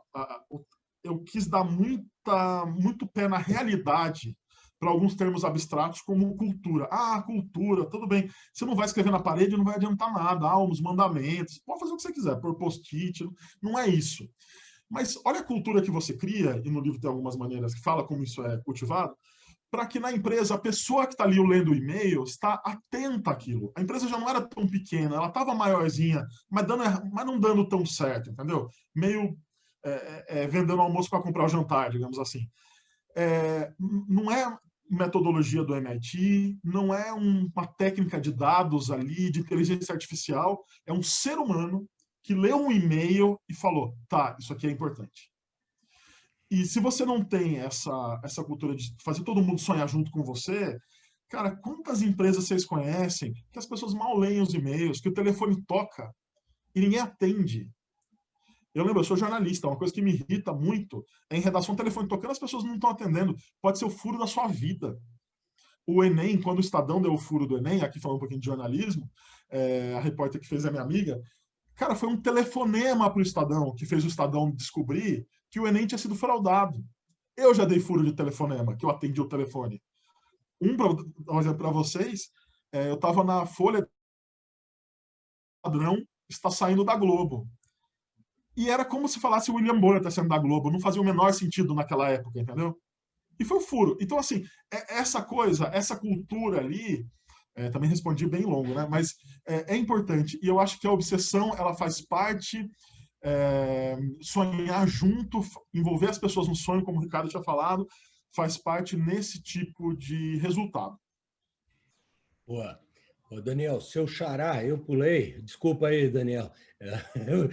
Speaker 2: eu quis dar muito pé na realidade para alguns termos abstratos como cultura. Ah, cultura, tudo bem. Você não vai escrever na parede, não vai adiantar nada. Ah, os mandamentos, pode fazer o que você quiser, por post-it, não é isso. Mas olha a cultura que você cria, e no livro tem algumas maneiras que fala como isso é cultivado, para que na empresa a pessoa que está ali lendo o e-mail está atenta àquilo. A empresa já não era tão pequena, ela estava maiorzinha, mas não dando tão certo, entendeu? Meio vendendo almoço para comprar o jantar, digamos assim. Não é metodologia do MIT, não é uma técnica de dados ali, de inteligência artificial, é um ser humano que leu um e-mail e falou, tá, isso aqui é importante. E se você não tem essa cultura de fazer todo mundo sonhar junto com você, cara, quantas empresas vocês conhecem que as pessoas mal leem os e-mails, que o telefone toca e ninguém atende? Eu lembro, eu sou jornalista, uma coisa que me irrita muito é em redação o telefone tocando, as pessoas não estão atendendo. Pode ser o furo da sua vida. O Enem, quando o Estadão deu o furo do Enem, aqui falando um pouquinho de jornalismo, a repórter que fez é minha amiga, cara, foi um telefonema para o Estadão, que fez o Estadão descobrir que o Enem tinha sido fraudado. Eu já dei furo de telefonema, que eu atendi o telefone. Para vocês, eu estava na Folha, padrão está saindo da Globo. E era como se falasse o William Bonner tá saindo da Globo, não fazia o menor sentido naquela época, entendeu? E foi o furo. Então, assim, essa coisa, essa cultura ali, também respondi bem longo, né? Mas é importante. E eu acho que a obsessão, ela faz parte, sonhar junto, envolver as pessoas no sonho, como o Ricardo tinha falado, faz parte nesse tipo de resultado.
Speaker 1: Boa. Ô, Daniel, seu xará, eu pulei. Desculpa aí, Daniel. Eu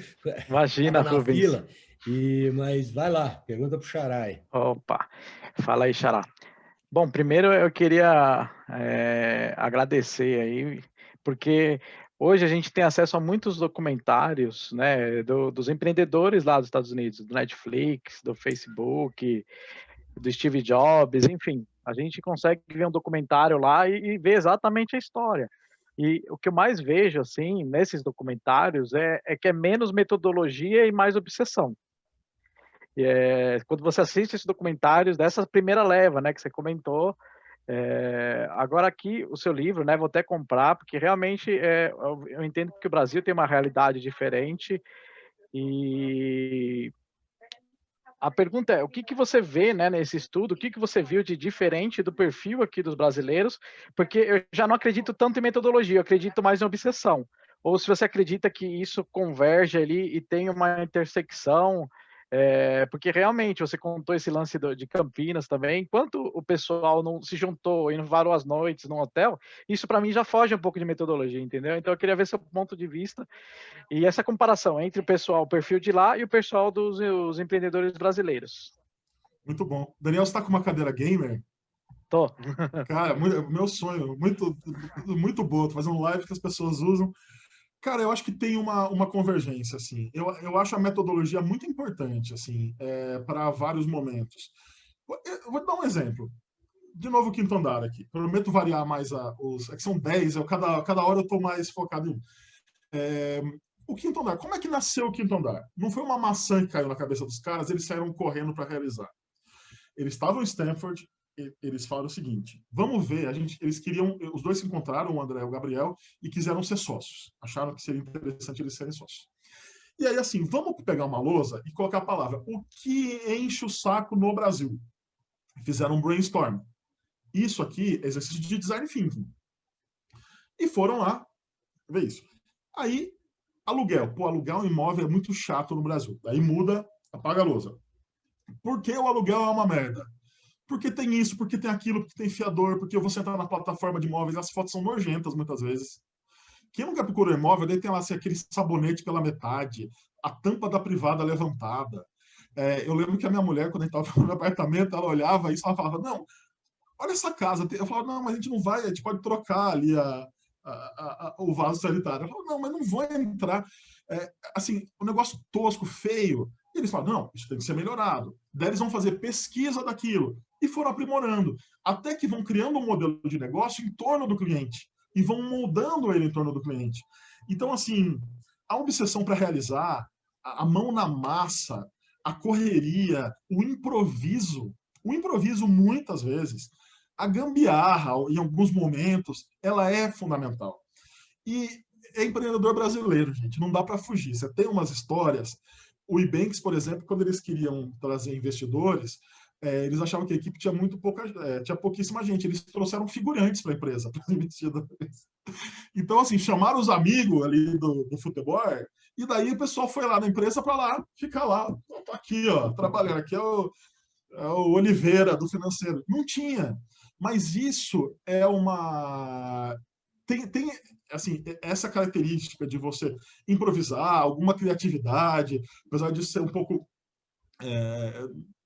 Speaker 5: Imagina,
Speaker 1: estava na
Speaker 5: Rubens.
Speaker 1: fila, mas vai lá, pergunta para o xará aí.
Speaker 5: Opa, fala aí, Xará. Bom, primeiro eu queria agradecer aí, porque hoje a gente tem acesso a muitos documentários, né, dos empreendedores lá dos Estados Unidos, do Netflix, do Facebook, do Steve Jobs, enfim, a gente consegue ver um documentário lá e ver exatamente a história. E o que eu mais vejo, assim, nesses documentários é que é menos metodologia e mais obsessão. Quando você assiste esses documentários dessa primeira leva, né, que você comentou, agora aqui o seu livro, né, vou até comprar, porque realmente eu entendo que o Brasil tem uma realidade diferente e a pergunta é, o que você vê, né, nesse estudo, o que você viu de diferente do perfil aqui dos brasileiros, porque eu já não acredito tanto em metodologia, eu acredito mais em obsessão. Ou se você acredita que isso converge ali e tem uma intersecção, porque realmente você contou esse lance de Campinas também, enquanto o pessoal não se juntou e não varou as noites num hotel, isso para mim já foge um pouco de metodologia, entendeu? Então eu queria ver seu ponto de vista e essa comparação entre o pessoal, o perfil de lá e o pessoal dos empreendedores brasileiros.
Speaker 2: Muito bom. Daniel, você está com uma cadeira gamer?
Speaker 5: Tô.
Speaker 2: Cara, meu sonho, muito, muito boa. Tô fazendo live que as pessoas usam. Cara, eu acho que tem uma convergência, assim. Eu acho a metodologia muito importante, assim, para vários momentos. Eu vou te dar um exemplo. De novo, o quinto andar aqui. Prometo variar mais os... É que são 10, cada hora eu estou mais focado em um. O quinto andar, como é que nasceu o quinto andar? Não foi uma maçã que caiu na cabeça dos caras, eles saíram correndo para realizar. Eles estavam em Stanford, eles falaram o seguinte: vamos ver, eles queriam, os dois se encontraram, o André e o Gabriel, e quiseram ser sócios. Acharam que seria interessante eles serem sócios. E aí, assim, vamos pegar uma lousa e colocar a palavra o que enche o saco no Brasil. Fizeram um brainstorm. Isso aqui é exercício de design thinking. E foram lá ver isso. Aí, aluguel. Pô, alugar um imóvel é muito chato no Brasil. Aí muda, apaga a lousa. Por que o aluguel é uma merda? Porque tem isso, porque tem aquilo, porque tem fiador, porque eu vou sentar na plataforma de imóveis, as fotos são nojentas muitas vezes. Quem nunca procurou imóvel, daí tem lá assim, aquele sabonete pela metade, a tampa da privada levantada. Eu lembro que a minha mulher, quando a gente estava no apartamento, ela olhava isso, ela falava, não, olha essa casa. Eu falava, não, mas a gente não vai, a gente pode trocar ali o vaso sanitário. Eu falava, não, mas não vou entrar. Assim, um negócio tosco, feio. E eles falam, não, isso tem que ser melhorado. Daí eles vão fazer pesquisa daquilo e foram aprimorando, até que vão criando um modelo de negócio em torno do cliente e vão moldando ele em torno do cliente. Então, assim, a obsessão para realizar, a mão na massa, a correria, o improviso muitas vezes, a gambiarra, em alguns momentos, ela é fundamental. E é empreendedor brasileiro, gente, não dá para fugir. Você tem umas histórias. O Ebanks, por exemplo, quando eles queriam trazer investidores, eles achavam que a equipe tinha tinha pouquíssima gente. Eles trouxeram figurantes para a empresa, para os investidores. Então, assim, chamaram os amigos ali do futebol, e daí o pessoal foi lá na empresa para lá, ficar lá. Tô aqui, ó, trabalhando. Aqui é o Oliveira do financeiro. Não tinha. Mas isso é uma... Tem assim, essa característica de você improvisar, alguma criatividade, apesar de ser um pouco...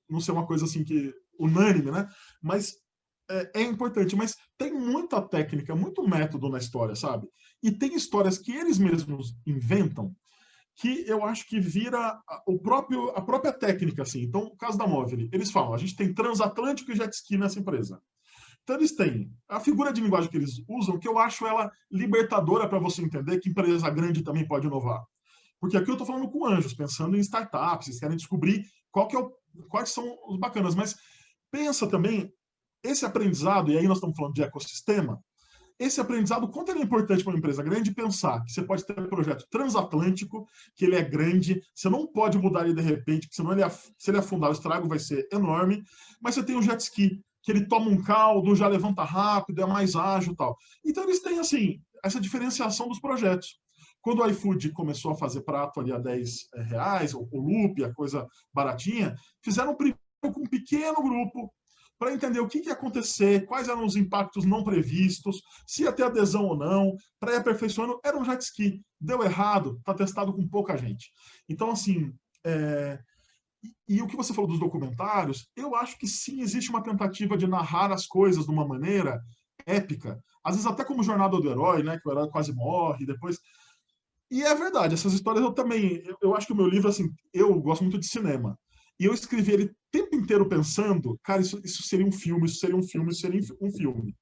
Speaker 2: não ser uma coisa assim que unânime, né? Mas é importante. Mas tem muita técnica, muito método na história, sabe? E tem histórias que eles mesmos inventam que eu acho que vira a própria técnica, assim. Então, o caso da Móvel, eles falam, a gente tem transatlântico e jet ski nessa empresa. Então, eles têm a figura de linguagem que eles usam, que eu acho ela libertadora para você entender que empresa grande também pode inovar. Porque aqui eu estou falando com anjos, pensando em startups, eles querem descobrir quais são os bacanas. Mas pensa também, esse aprendizado, e aí nós estamos falando de ecossistema, esse aprendizado, quanto ele é importante para uma empresa grande, pensar que você pode ter um projeto transatlântico, que ele é grande, você não pode mudar ele de repente, porque senão se ele afundar, o estrago vai ser enorme, mas você tem o jet ski, que ele toma um caldo, já levanta rápido, é mais ágil e tal. Então, eles têm, assim, essa diferenciação dos projetos. Quando o iFood começou a fazer prato ali a R$ 10, o loop, a coisa baratinha, fizeram primeiro com um pequeno grupo, para entender o que ia acontecer, quais eram os impactos não previstos, se ia ter adesão ou não, para ir aperfeiçoando. Era um jet ski. Deu errado, está testado com pouca gente. Então, assim, e o que você falou dos documentários, eu acho que sim, existe uma tentativa de narrar as coisas de uma maneira épica, às vezes até como Jornada do Herói, né, que o herói quase morre, depois... E é verdade, essas histórias eu também... Eu acho que o meu livro, assim, eu gosto muito de cinema. E eu escrevi ele o tempo inteiro pensando, cara, isso seria um filme, isso seria um filme, isso seria um filme.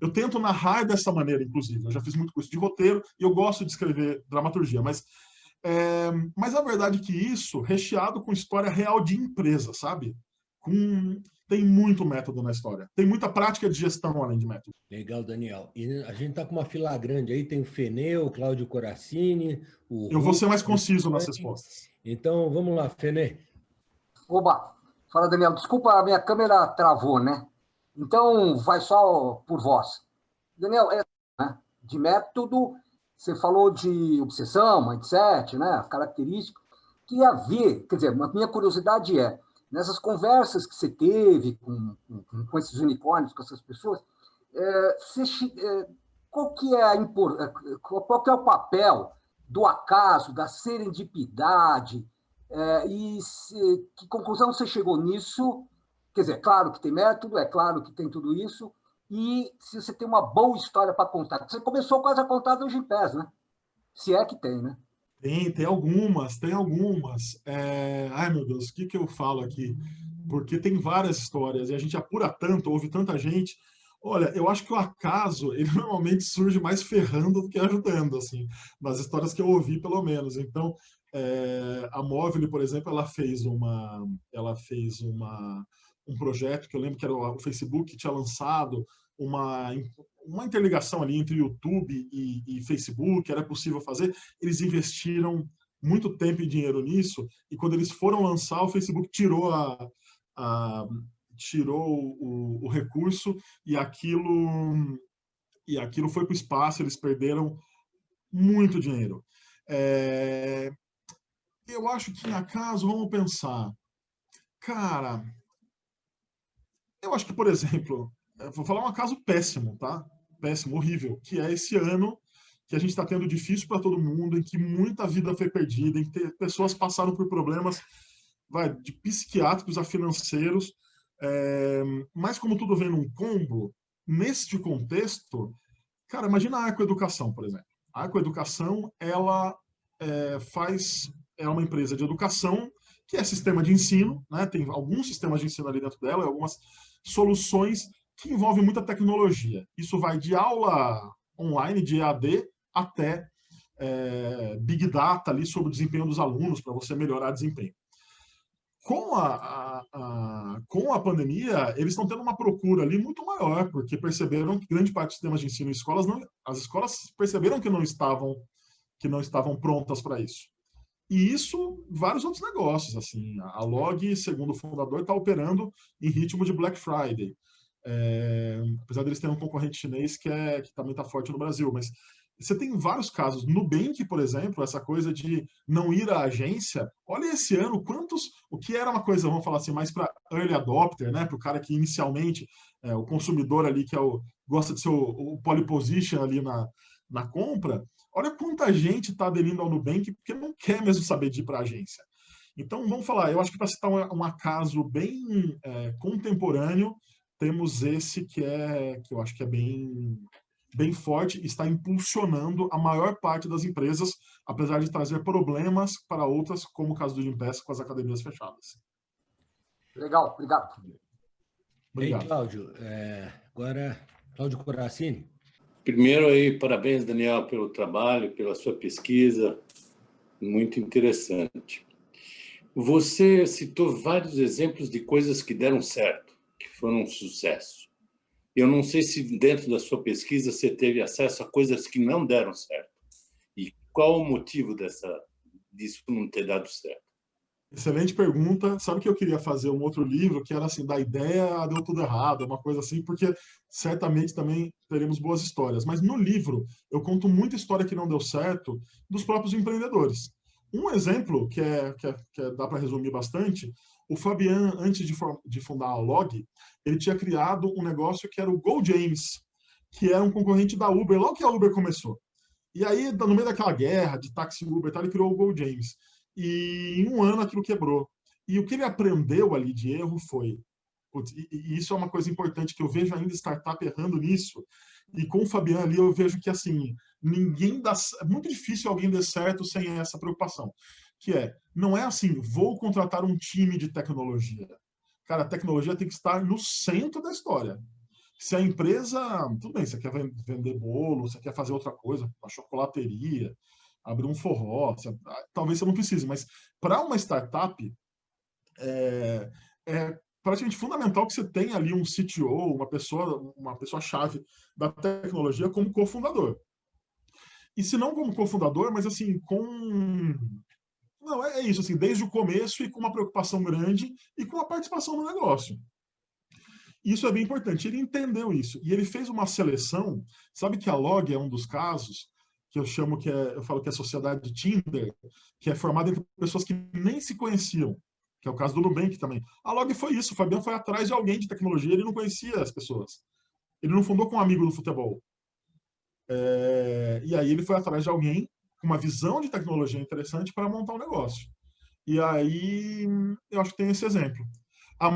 Speaker 2: Eu tento narrar dessa maneira, inclusive. Eu já fiz muito curso de roteiro e eu gosto de escrever dramaturgia, mas a verdade é que isso, recheado com história real de empresa, sabe? Tem muito método na história. Tem muita prática de gestão além de método.
Speaker 1: Legal, Daniel. E a gente está com uma fila grande aí, tem o Fenê, o Cláudio Coracini, o
Speaker 2: Eu vou ser mais
Speaker 1: Rubens,
Speaker 2: conciso nas respostas.
Speaker 1: Então, vamos lá, Fenê.
Speaker 6: Oba, fala, Daniel. Desculpa, a minha câmera travou, né? Então, vai só por voz. Daniel, né, de método, você falou de obsessão, mindset, né, as características. Queria ver, quer dizer, a minha curiosidade é, nessas conversas que você teve com esses unicórnios, com essas pessoas, qual que é o papel do acaso, da serendipidade, e que conclusão você chegou nisso? Quer dizer, é claro que tem método, é claro que tem tudo isso, e se você tem uma boa história para contar. Você começou quase a contar do Gympass, né? Se é que tem, né?
Speaker 2: Tem algumas. Ai, meu Deus, o que eu falo aqui? Porque tem várias histórias, e a gente apura tanto, ouve tanta gente. Olha, eu acho que o acaso, ele normalmente surge mais ferrando do que ajudando, assim, nas histórias que eu ouvi, pelo menos. Então, a Móvel, por exemplo, ela fez um projeto que eu lembro que era o Facebook que tinha lançado uma interligação ali entre YouTube e Facebook, era possível fazer. Eles investiram muito tempo e dinheiro nisso, e quando eles foram lançar, o Facebook tirou o recurso e aquilo foi para o espaço, eles perderam muito dinheiro. Eu acho que, em acaso, vamos pensar, cara, eu acho que, por exemplo, vou falar um caso péssimo, tá? Péssimo, horrível, que é esse ano que a gente está tendo difícil para todo mundo, em que muita vida foi perdida, em que pessoas passaram por problemas de psiquiátricos a financeiros, mas como tudo vem num combo, neste contexto, cara, imagina a Arcoeducação, por exemplo. A Arcoeducação, ela é uma empresa de educação que é sistema de ensino, né? Tem alguns sistemas de ensino ali dentro dela, algumas soluções que envolvem muita tecnologia. Isso vai de aula online, de EAD, até Big Data ali sobre o desempenho dos alunos, para você melhorar o desempenho. Com a pandemia, eles estão tendo uma procura ali muito maior, porque perceberam que grande parte dos sistemas de ensino em escolas, as escolas perceberam que não estavam prontas para isso. E isso, vários outros negócios, assim, a Log, segundo o fundador, está operando em ritmo de Black Friday. Apesar deles terem um concorrente chinês que também está forte no Brasil, mas você tem vários casos. Nubank, por exemplo, essa coisa de não ir à agência. Olha esse ano, o que era uma coisa, vamos falar assim, mais para early adopter, né? Para o cara que inicialmente, o consumidor ali que gosta de ser o pole position ali na compra. Olha quanta gente está aderindo ao Nubank porque não quer mesmo saber de ir para a agência. Então, vamos falar, eu acho que para citar um acaso bem contemporâneo, temos esse que eu acho que é bem forte e está impulsionando a maior parte das empresas, apesar de trazer problemas para outras, como o caso do Gympass com as academias fechadas.
Speaker 6: Legal, obrigado.
Speaker 2: Obrigado.
Speaker 1: Ei, Cláudio, agora, Cláudio Coracini.
Speaker 7: Primeiro aí, parabéns, Daniel, pelo trabalho, pela sua pesquisa, muito interessante. Você citou vários exemplos de coisas que deram certo, que foram um sucesso. Eu não sei se dentro da sua pesquisa você teve acesso a coisas que não deram certo. E qual o motivo disso não ter dado certo?
Speaker 2: Excelente pergunta. Sabe que eu queria fazer um outro livro que era assim, da ideia deu tudo errado, uma coisa assim, porque certamente também teremos boas histórias. Mas no livro eu conto muita história que não deu certo dos próprios empreendedores. Um exemplo dá para resumir bastante, o Fabian, antes de fundar a Log, ele tinha criado um negócio que era o Go James, que era um concorrente da Uber, logo que a Uber começou. E aí, no meio daquela guerra de táxi Uber, ele criou o Go James. E em um ano aquilo quebrou. E o que ele aprendeu ali de erro foi... Putz, e isso é uma coisa importante que eu vejo ainda startup errando nisso. E com o Fabian ali eu vejo que assim, é muito difícil alguém dar certo sem essa preocupação. Que não é assim, vou contratar um time de tecnologia. Cara, a tecnologia tem que estar no centro da história. Se a empresa, tudo bem, você quer vender bolo, você quer fazer outra coisa, uma chocolateria, abrir um forró, talvez você não precise, mas para uma startup é praticamente fundamental que você tenha ali um CTO, uma pessoa-chave da tecnologia como cofundador. E se não como cofundador, mas assim, Não, é isso, assim, desde o começo e com uma preocupação grande e com a participação no negócio. Isso é bem importante. Ele entendeu isso e ele fez uma seleção. Sabe que a Log é um dos casos que eu falo que é a sociedade Tinder, que é formada entre pessoas que nem se conheciam, que é o caso do Nubank também. A Log foi isso. O Fabiano foi atrás de alguém de tecnologia. Ele não conhecia as pessoas. Ele não fundou com um amigo do futebol. E aí ele foi atrás de alguém com uma visão de tecnologia interessante para montar um negócio. E aí eu acho que tem esse exemplo.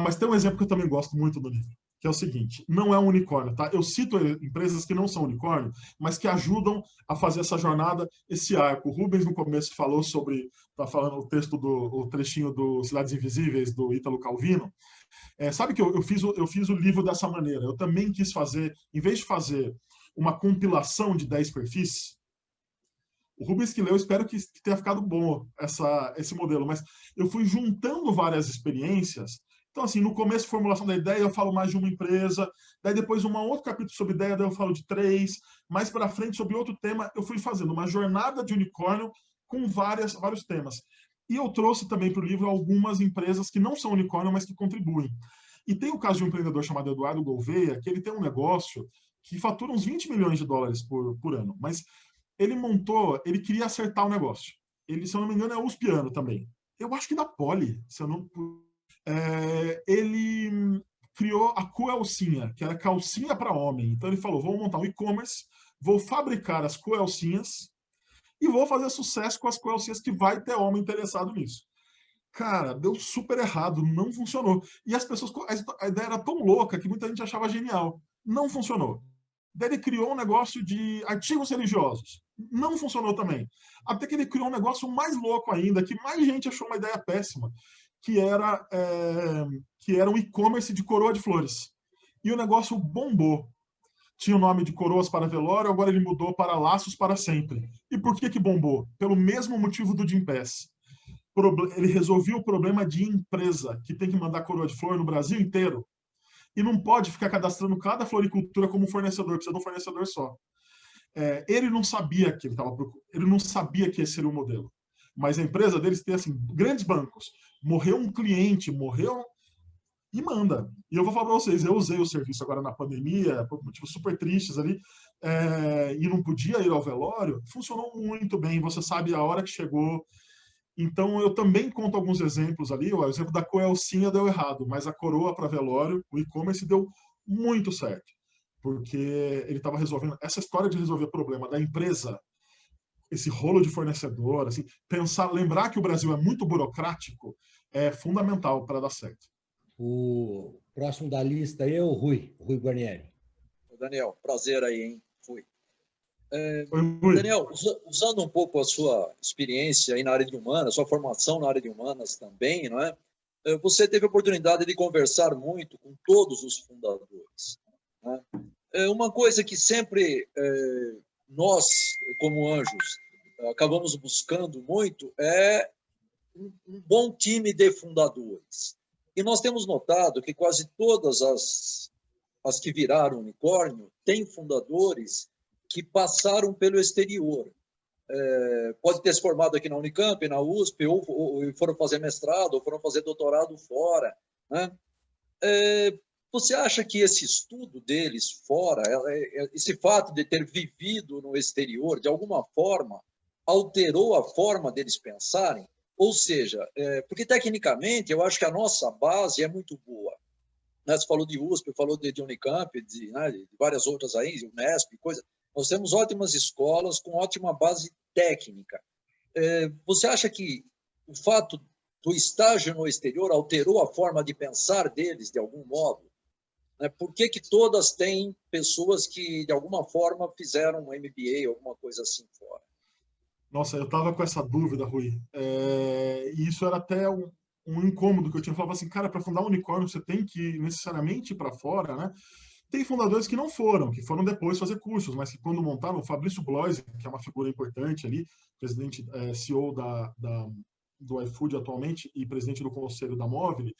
Speaker 2: Mas tem um exemplo que eu também gosto muito do livro, que é o seguinte: não é um unicórnio, tá? Eu cito empresas que não são unicórnio, mas que ajudam a fazer essa jornada, esse arco. O Rubens no começo falou tá falando o trechinho do Cidades Invisíveis do Ítalo Calvino. Sabe que eu fiz o livro dessa maneira. Eu também quis fazer, em vez de fazer uma compilação de 10 perfis, o Rubens que leu, espero que tenha ficado bom esse modelo, mas eu fui juntando várias experiências. Então, assim, no começo, formulação da ideia, eu falo mais de uma empresa, daí depois um outro capítulo sobre ideia, daí eu falo de 3, mais para frente, sobre outro tema, eu fui fazendo uma jornada de unicórnio com vários temas. E eu trouxe também para o livro algumas empresas que não são unicórnio, mas que contribuem. E tem o caso de um empreendedor chamado Eduardo Gouveia, que ele tem um negócio que fatura uns 20 milhões de dólares por ano, mas ele queria acertar o negócio. Ele, se eu não me engano, é uspiano também. Eu acho que da Poli, se eu não... ele criou a Coelcinha, que era calcinha para homem. Então ele falou, vou montar um e-commerce, vou fabricar as coelcinhas e vou fazer sucesso com as coelcinhas que vai ter homem interessado nisso. Cara, deu super errado, não funcionou. E as pessoas, a ideia era tão louca que muita gente achava genial. Não funcionou. Daí ele criou um negócio de artigos religiosos. Não funcionou também. Até que ele criou um negócio mais louco ainda, que mais gente achou uma ideia péssima, que era um e-commerce de coroa de flores. E o negócio bombou. Tinha o nome de Coroas para Velório, agora ele mudou para Laços para Sempre. E por que bombou? Pelo mesmo motivo do Jim Pass. Ele resolveu o problema de empresa, que tem que mandar coroa de flor no Brasil inteiro. E não pode ficar cadastrando cada floricultura como fornecedor, precisa de um fornecedor só. Ele não sabia que ele não sabia que esse seria o modelo. Mas a empresa deles tem assim, grandes bancos. Morreu um cliente, e manda. E eu vou falar para vocês, eu usei o serviço agora na pandemia, por motivos super tristes ali, e não podia ir ao velório. Funcionou muito bem, você sabe a hora que chegou. Então, eu também conto alguns exemplos ali. O exemplo da coelcinha deu errado, mas a coroa para velório, o e-commerce, deu muito certo. Porque ele estava resolvendo... Essa história de resolver o problema da empresa, esse rolo de fornecedor, assim, lembrar que o Brasil é muito burocrático, é fundamental para dar certo.
Speaker 1: O próximo da lista aí é o Rui Guarnieri.
Speaker 8: Daniel, prazer aí, hein? Rui.
Speaker 2: Rui.
Speaker 8: Daniel, usando um pouco a sua experiência aí na área de humanas, sua formação na área de humanas também, não é? Você teve a oportunidade de conversar muito com todos os fundadores. Né? Uma coisa que sempre nós, como anjos, acabamos buscando muito é um bom time de fundadores. E nós temos notado que quase todas as as que viraram unicórnio, têm fundadores que passaram pelo exterior. Pode ter se formado aqui na Unicamp, na USP, ou foram fazer mestrado, ou foram fazer doutorado fora, né? Você acha que esse estudo deles fora, esse fato de ter vivido no exterior, de alguma forma, alterou a forma deles pensarem? Ou seja, porque tecnicamente eu acho que a nossa base é muito boa. Você falou de USP, falou de Unicamp, de várias outras aí, Unesp, coisa. Nós temos ótimas escolas com ótima base técnica. Você acha que o fato do estágio no exterior alterou a forma de pensar deles de algum modo? Por que todas têm pessoas que, de alguma forma, fizeram um MBA, alguma coisa assim fora?
Speaker 2: Nossa, eu estava com essa dúvida, Rui. E isso era até um incômodo que eu tinha. Eu falava assim, cara, para fundar um unicórnio, você tem que necessariamente ir para fora, né? Tem fundadores que não foram, que foram depois fazer cursos, mas que quando montaram, o Fabrício Bloise, que é uma figura importante ali, presidente, CEO do iFood atualmente e presidente do conselho da Movile,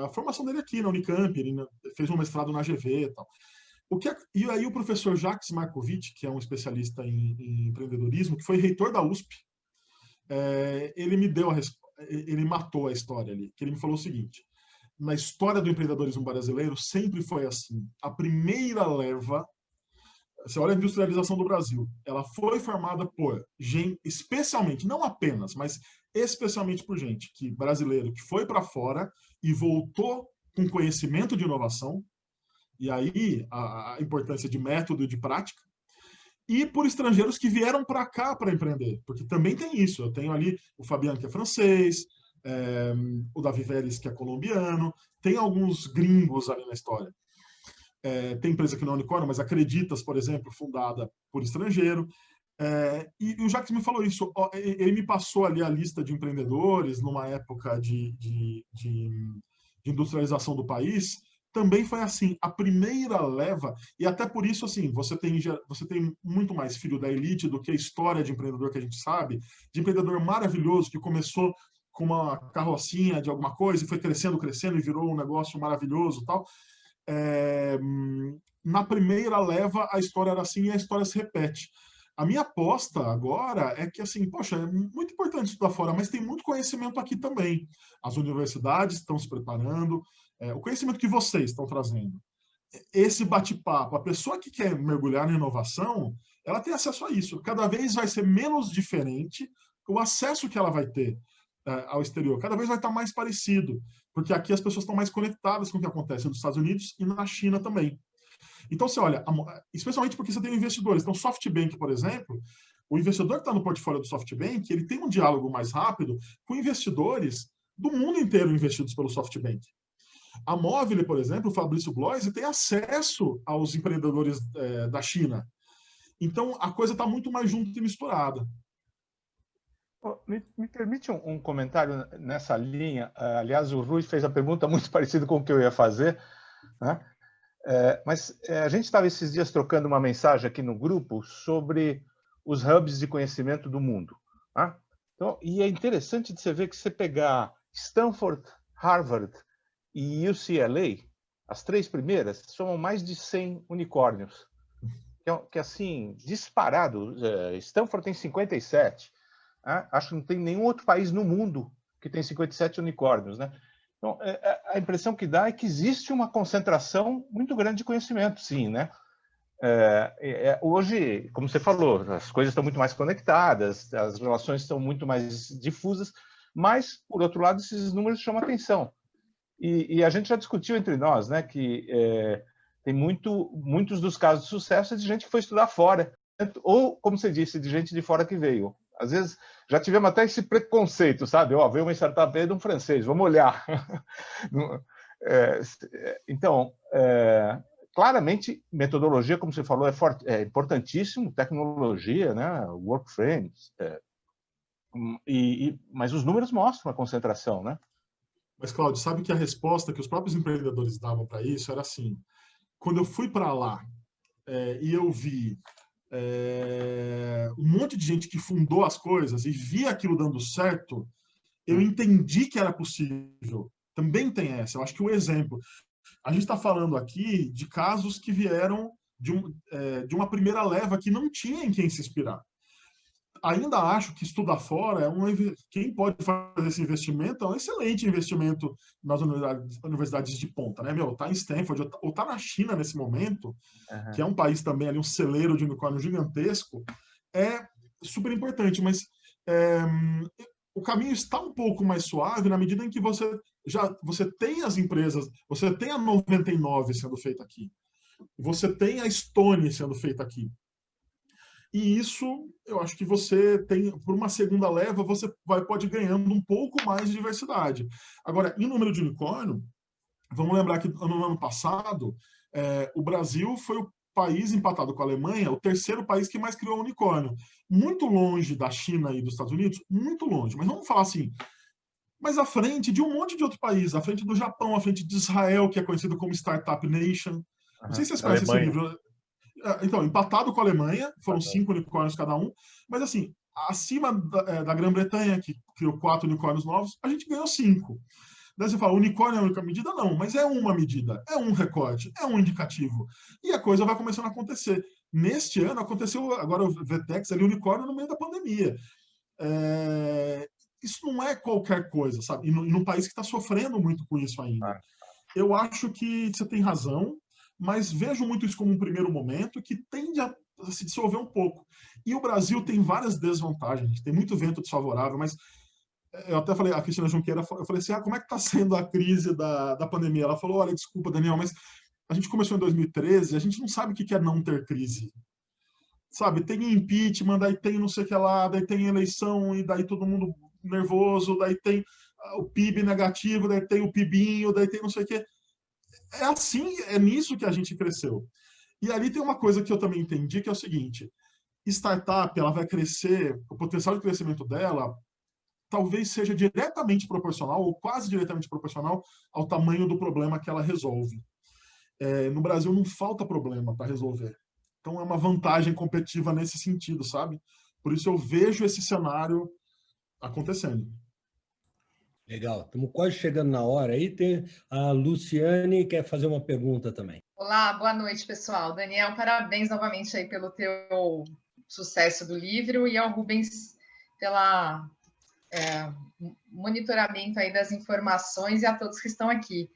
Speaker 2: a formação dele aqui na Unicamp, ele fez um mestrado na GV e tal. E aí o professor Jacques Markovic, que é um especialista em empreendedorismo, que foi reitor da USP, ele matou a história ali, que ele me falou o seguinte: na história do empreendedorismo brasileiro sempre foi assim. A primeira leva, você olha a industrialização do Brasil, ela foi formada por gente, especialmente, não apenas, mas especialmente por gente brasileiro que foi para fora e voltou com conhecimento de inovação, e aí a importância de método e de prática, e por estrangeiros que vieram para cá para empreender, porque também tem isso. Eu tenho ali o Fabiano, que é francês, o Davi Vélez, que é colombiano, tem alguns gringos ali na história. Tem empresa que não é unicórnio, mas Acreditas, por exemplo, fundada por estrangeiro. E o Jacques me falou isso. Ele me passou ali a lista de empreendedores numa época de industrialização do país. Também foi assim, a primeira leva, e até por isso, assim, você tem muito mais filho da elite do que a história de empreendedor que a gente sabe, de empreendedor maravilhoso que começou com uma carrocinha de alguma coisa e foi crescendo e virou um negócio maravilhoso e tal. Na primeira leva, a história era assim e a história se repete. A minha aposta agora é que, assim, poxa, é muito importante estudar fora, mas tem muito conhecimento aqui também. As universidades estão se preparando, o conhecimento que vocês estão trazendo. Esse bate-papo, a pessoa que quer mergulhar na inovação, ela tem acesso a isso. Cada vez vai ser menos diferente o acesso que ela vai ter ao exterior. Cada vez vai estar mais parecido, porque aqui as pessoas estão mais conectadas com o que acontece nos Estados Unidos e na China também. Então, você olha, especialmente porque você tem investidores. Então, SoftBank, por exemplo, o investidor que está no portfólio do SoftBank, ele tem um diálogo mais rápido com investidores do mundo inteiro investidos pelo SoftBank. A Movile, por exemplo, o Fabrício Bloise, tem acesso aos empreendedores da China. Então, a coisa está muito mais junto e misturada.
Speaker 3: Me permite um comentário nessa linha? Aliás, o Rui fez a pergunta muito parecida com o que eu ia fazer, né? Mas a gente estava esses dias trocando uma mensagem aqui no grupo sobre os hubs de conhecimento do mundo, né? Então, e é interessante de você ver que você pegar Stanford, Harvard e UCLA, as três primeiras, somam mais de 100 unicórnios. Que assim, disparado. Stanford tem 57. Né? Acho que não tem nenhum outro país no mundo que tem 57 unicórnios, né? Então, a impressão que dá é que existe uma concentração muito grande de conhecimento, sim, né? Hoje, como você falou, as coisas estão muito mais conectadas, as relações estão muito mais difusas, mas, por outro lado, esses números chamam atenção. E a gente já discutiu entre nós, né, que tem muitos dos casos de sucesso é de gente que foi estudar fora, ou, como você disse, de gente de fora que veio. Às vezes, já tivemos até esse preconceito, sabe? Veio uma startup de um francês, vamos olhar. Então, claramente, metodologia, como você falou, é importantíssimo, tecnologia, né? Workframes, mas os números mostram a concentração, né?
Speaker 2: Mas, Cláudio, sabe que a resposta que os próprios empreendedores davam para isso era assim: quando eu fui para lá e eu vi um monte de gente que fundou as coisas e via aquilo dando certo, eu entendi que era possível. Também tem essa. Eu acho que o exemplo. A gente está falando aqui de casos que vieram de uma primeira leva que não tinha em quem se inspirar. Ainda acho que estudar fora quem pode fazer esse investimento é um excelente investimento nas universidades de ponta, né? Tá em Stanford ou tá na China nesse momento, que é um país também ali, um celeiro de unicórnio gigantesco, é super importante, mas o caminho está um pouco mais suave na medida em que você tem as empresas, você tem a 99 sendo feita aqui, você tem a Stone sendo feita aqui. E isso, eu acho que você tem, por uma segunda leva, você pode ir ganhando um pouco mais de diversidade. Agora, em número de unicórnio, vamos lembrar que no ano passado, o Brasil foi o país, empatado com a Alemanha, o terceiro país que mais criou unicórnio. Muito longe da China e dos Estados Unidos, muito longe. Mas vamos falar assim, mas à frente de um monte de outro país, à frente do Japão, à frente de Israel, que é conhecido como Startup Nation. Não sei se vocês conhecem esse livro. Então, empatado com a Alemanha, foram 5 unicórnios cada um, mas assim, acima da Grã-Bretanha, que criou 4 unicórnios novos, a gente ganhou 5. Daí você fala, unicórnio é a única medida? Não, mas é uma medida, é um recorte, é um indicativo. E a coisa vai começando a acontecer. Neste ano, aconteceu agora o Vetex, ali, unicórnio no meio da pandemia. Isso não é qualquer coisa, sabe? E num país que está sofrendo muito com isso ainda. Eu acho que você tem razão, mas vejo muito isso como um primeiro momento que tende a se dissolver um pouco. E o Brasil tem várias desvantagens, tem muito vento desfavorável, mas eu até falei, a Cristina Junqueira, eu falei assim, como é que está sendo a crise da pandemia? Ela falou, olha, desculpa, Daniel, mas a gente começou em 2013, a gente não sabe o que é não ter crise. Sabe, tem impeachment, daí tem não sei o que lá, daí tem eleição, e daí todo mundo nervoso, daí tem o PIB negativo, daí tem o PIBinho, daí tem não sei o que. É assim, é nisso que a gente cresceu. E ali tem uma coisa que eu também entendi, que é o seguinte, startup, ela vai crescer, o potencial de crescimento dela talvez seja diretamente proporcional, ou quase diretamente proporcional, ao tamanho do problema que ela resolve. No Brasil não falta problema para resolver. Então é uma vantagem competitiva nesse sentido, sabe? Por isso eu vejo esse cenário acontecendo.
Speaker 1: Legal, estamos quase chegando na hora aí. Tem a Luciane quer fazer uma pergunta também.
Speaker 9: Olá, boa noite, pessoal. Daniel, parabéns novamente aí pelo teu sucesso do livro e ao Rubens pela monitoramento aí das informações e a todos que estão aqui.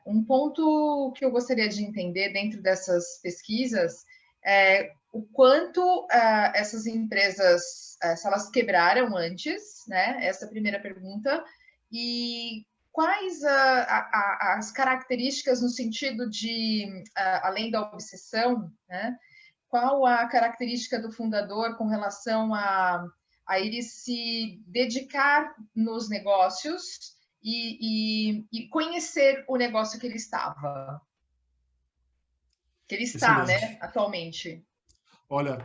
Speaker 9: Um ponto que eu gostaria de entender dentro dessas pesquisas é o quanto essas empresas, se elas quebraram antes, né? Essa é a primeira pergunta. E quais as características no sentido de, além da obsessão, né? Qual a característica do fundador com relação a ele se dedicar nos negócios e conhecer o negócio que ele estava? Que ele está, né, atualmente.
Speaker 2: Olha,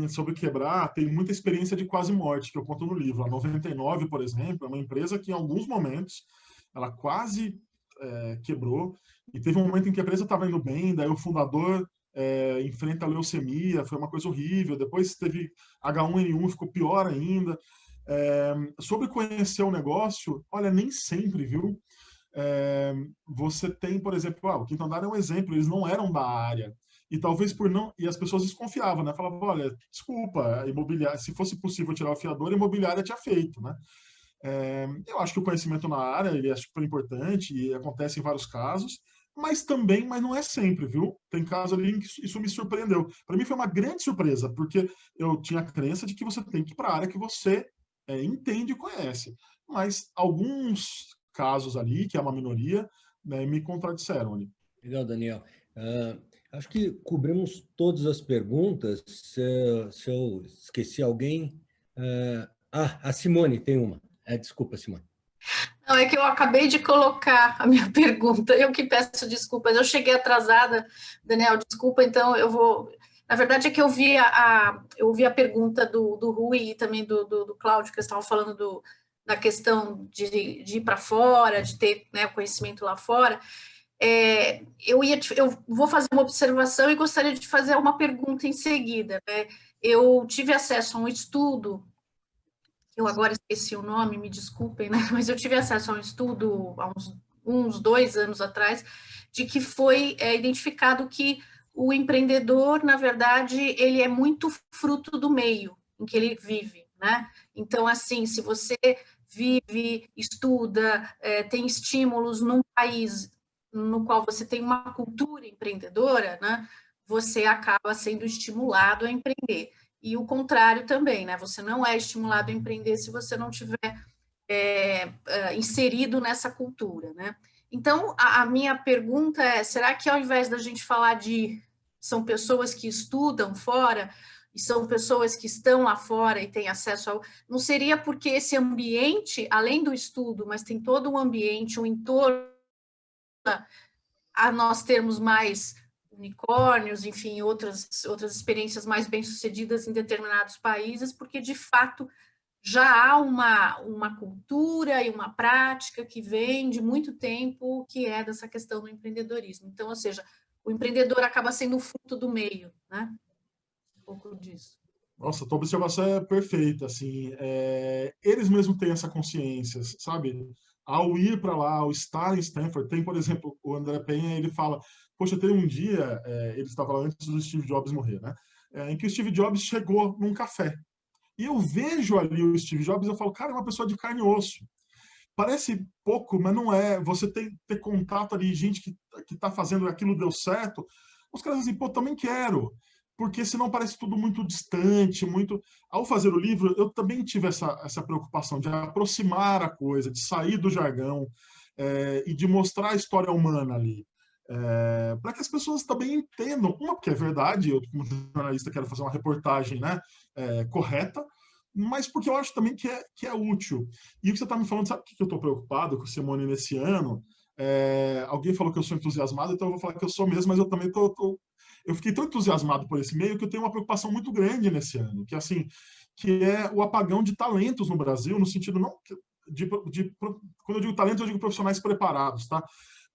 Speaker 2: sobre quebrar, tem muita experiência de quase morte que eu conto no livro. A 99, por exemplo, é uma empresa que em alguns momentos ela quase quebrou, e teve um momento em que a empresa estava indo bem, daí o fundador enfrenta a leucemia, foi uma coisa horrível, depois teve H1N1, ficou pior ainda. Sobre conhecer o negócio, olha, nem sempre, viu? Você tem, por exemplo, o Quinto Andar é um exemplo, eles não eram da área, e talvez por não, e as pessoas desconfiavam, né? Falavam, olha, desculpa, imobiliária, se fosse possível tirar o fiador, a imobiliária tinha feito, né? Eu acho que o conhecimento na área ele é super importante e acontece em vários casos, mas não é sempre, viu? Tem casos ali em que isso me surpreendeu. Para mim foi uma grande surpresa, porque eu tinha a crença de que você tem que ir para a área que você entende e conhece. Mas alguns casos ali, que é uma minoria, né, me contradisseram ali.
Speaker 1: Legal, Daniel. Acho que cobrimos todas as perguntas. Se eu esqueci alguém... a Simone tem uma. Desculpa, Simone.
Speaker 10: Não, é que eu acabei de colocar a minha pergunta, eu que peço desculpas, eu cheguei atrasada, Daniel, desculpa, então eu vou... Na verdade é que eu vi a pergunta do Rui e também do Cláudio, que eles estavam falando da questão de ir para fora, de ter, né, o conhecimento lá fora. Eu vou fazer uma observação e gostaria de fazer uma pergunta em seguida, né? Eu tive acesso a um estudo, eu agora esqueci o nome, me desculpem, né? Mas eu tive acesso a um estudo há uns 2 anos atrás, de que foi identificado que o empreendedor, na verdade, ele é muito fruto do meio em que ele vive, né? Então, assim, se você vive, estuda, tem estímulos num país no qual você tem uma cultura empreendedora, né? Você acaba sendo estimulado a empreender. E o contrário também, né? Você não é estimulado a empreender se você não tiver inserido nessa cultura, né? Então, a minha pergunta é, será que ao invés da gente falar de são pessoas que estudam fora, e são pessoas que estão lá fora e têm acesso ao... Não seria porque esse ambiente, além do estudo, mas tem todo um ambiente, um entorno, a nós termos mais unicórnios, enfim, outras experiências mais bem-sucedidas em determinados países, porque, de fato, já há uma cultura e uma prática que vem de muito tempo, que é dessa questão do empreendedorismo. Então, ou seja, o empreendedor acaba sendo o fruto do meio, né? Um pouco disso.
Speaker 2: Nossa, a tua observação é perfeita, assim, eles mesmos têm essa consciência, sabe? Ao ir para lá, ao estar em Stanford, tem, por exemplo, o André Penha, ele fala, poxa, tem um dia, ele estava antes do Steve Jobs morrer, né? Em que o Steve Jobs chegou num café. E eu vejo ali o Steve Jobs e eu falo, cara, é uma pessoa de carne e osso. Parece pouco, mas não é. Você tem que ter contato ali, gente que está fazendo aquilo deu certo. Os caras dizem, pô, também quero. Porque senão parece tudo muito distante, muito... Ao fazer o livro, eu também tive essa preocupação de aproximar a coisa, de sair do jargão e de mostrar a história humana ali. Para que as pessoas também entendam. Uma, porque é verdade, eu como jornalista quero fazer uma reportagem, né, correta, mas porque eu acho também que é útil. E o que você está me falando, sabe o que eu estou preocupado com o Simone nesse ano? Alguém falou que eu sou entusiasmado, então eu vou falar que eu sou mesmo, mas eu também eu fiquei tão entusiasmado por esse meio que eu tenho uma preocupação muito grande nesse ano, que assim, que é o apagão de talentos no Brasil, no sentido não quando eu digo talento, eu digo profissionais preparados, tá?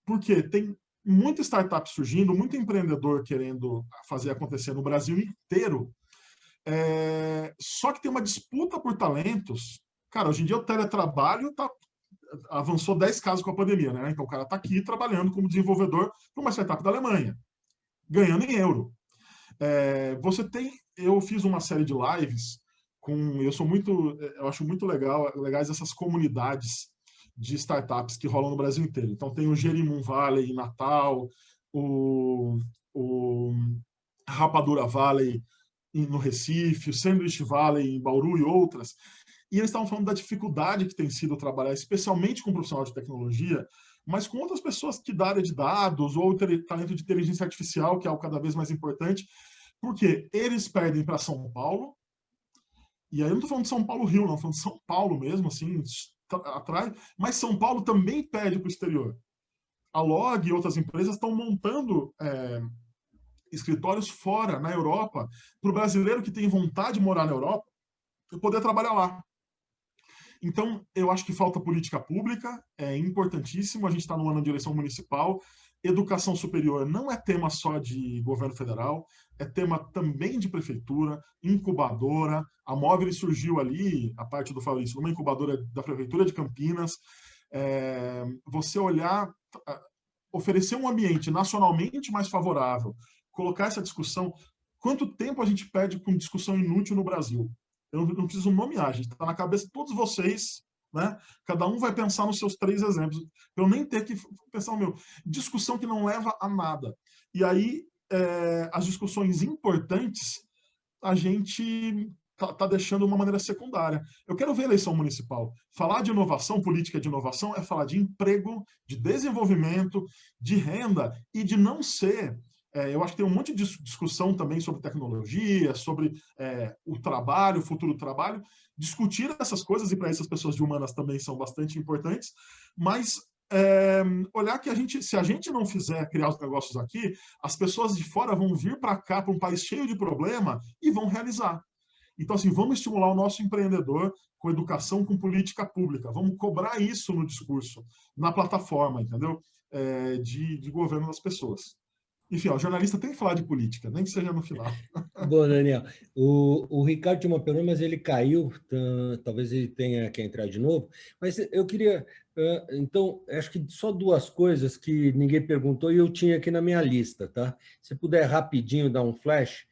Speaker 2: Porque tem muita startup surgindo, muito empreendedor querendo fazer acontecer no Brasil inteiro. Só que tem uma disputa por talentos. Cara, hoje em dia o teletrabalho avançou 10 casos com a pandemia, né? Então o cara está aqui trabalhando como desenvolvedor para uma startup da Alemanha, ganhando em euro. Eu fiz uma série de lives eu acho muito legais essas comunidades de startups que rolam no Brasil inteiro. Então tem o Jerimum Valley em Natal, o Rapadura Valley no Recife, o Sandwich Valley em Bauru e outras. E eles estavam falando da dificuldade que tem sido trabalhar, especialmente com profissional de tecnologia, mas com outras pessoas que da área de dados ou talento de inteligência artificial, que é algo cada vez mais importante, porque eles perdem para São Paulo, e aí eu não estou falando de São Paulo-Rio, não, estou falando de São Paulo mesmo, assim, atrás, mas São Paulo também perde para o exterior. A Log e outras empresas estão montando escritórios fora, na Europa, para o brasileiro que tem vontade de morar na Europa, poder trabalhar lá. Então, eu acho que falta política pública, é importantíssimo, a gente está no ano de eleição municipal, educação superior não é tema só de governo federal, é tema também de prefeitura, incubadora, a Móvel surgiu ali, a parte do Fabrício, uma incubadora da prefeitura de Campinas, você olhar, oferecer um ambiente nacionalmente mais favorável, colocar essa discussão, quanto tempo a gente perde com discussão inútil no Brasil? Eu não preciso nomear, gente, está na cabeça de todos vocês, né? Cada um vai pensar nos seus 3 exemplos, para eu nem ter que pensar o meu. Discussão que não leva a nada. E aí, as discussões importantes, a gente está deixando de uma maneira secundária. Eu quero ver a eleição municipal. Falar de inovação, política de inovação, é falar de emprego, de desenvolvimento, de renda e de não ser... eu acho que tem um monte de discussão também sobre tecnologia, sobre o trabalho, o futuro do trabalho. Discutir essas coisas, e para essas pessoas de humanas também são bastante importantes, mas olhar que se a gente não fizer criar os negócios aqui, as pessoas de fora vão vir para cá, para um país cheio de problema, e vão realizar. Então, assim, vamos estimular o nosso empreendedor com educação, com política pública. Vamos cobrar isso no discurso, na plataforma, entendeu? De governo das pessoas. Enfim, ó, jornalista tem que falar de política, nem que seja no final.
Speaker 1: Bom, Daniel, o Ricardo tinha uma pergunta, mas ele caiu, talvez ele tenha que entrar de novo. Mas eu queria, então, acho que só duas coisas que ninguém perguntou e eu tinha aqui na minha lista, tá? Se puder rapidinho dar um flash.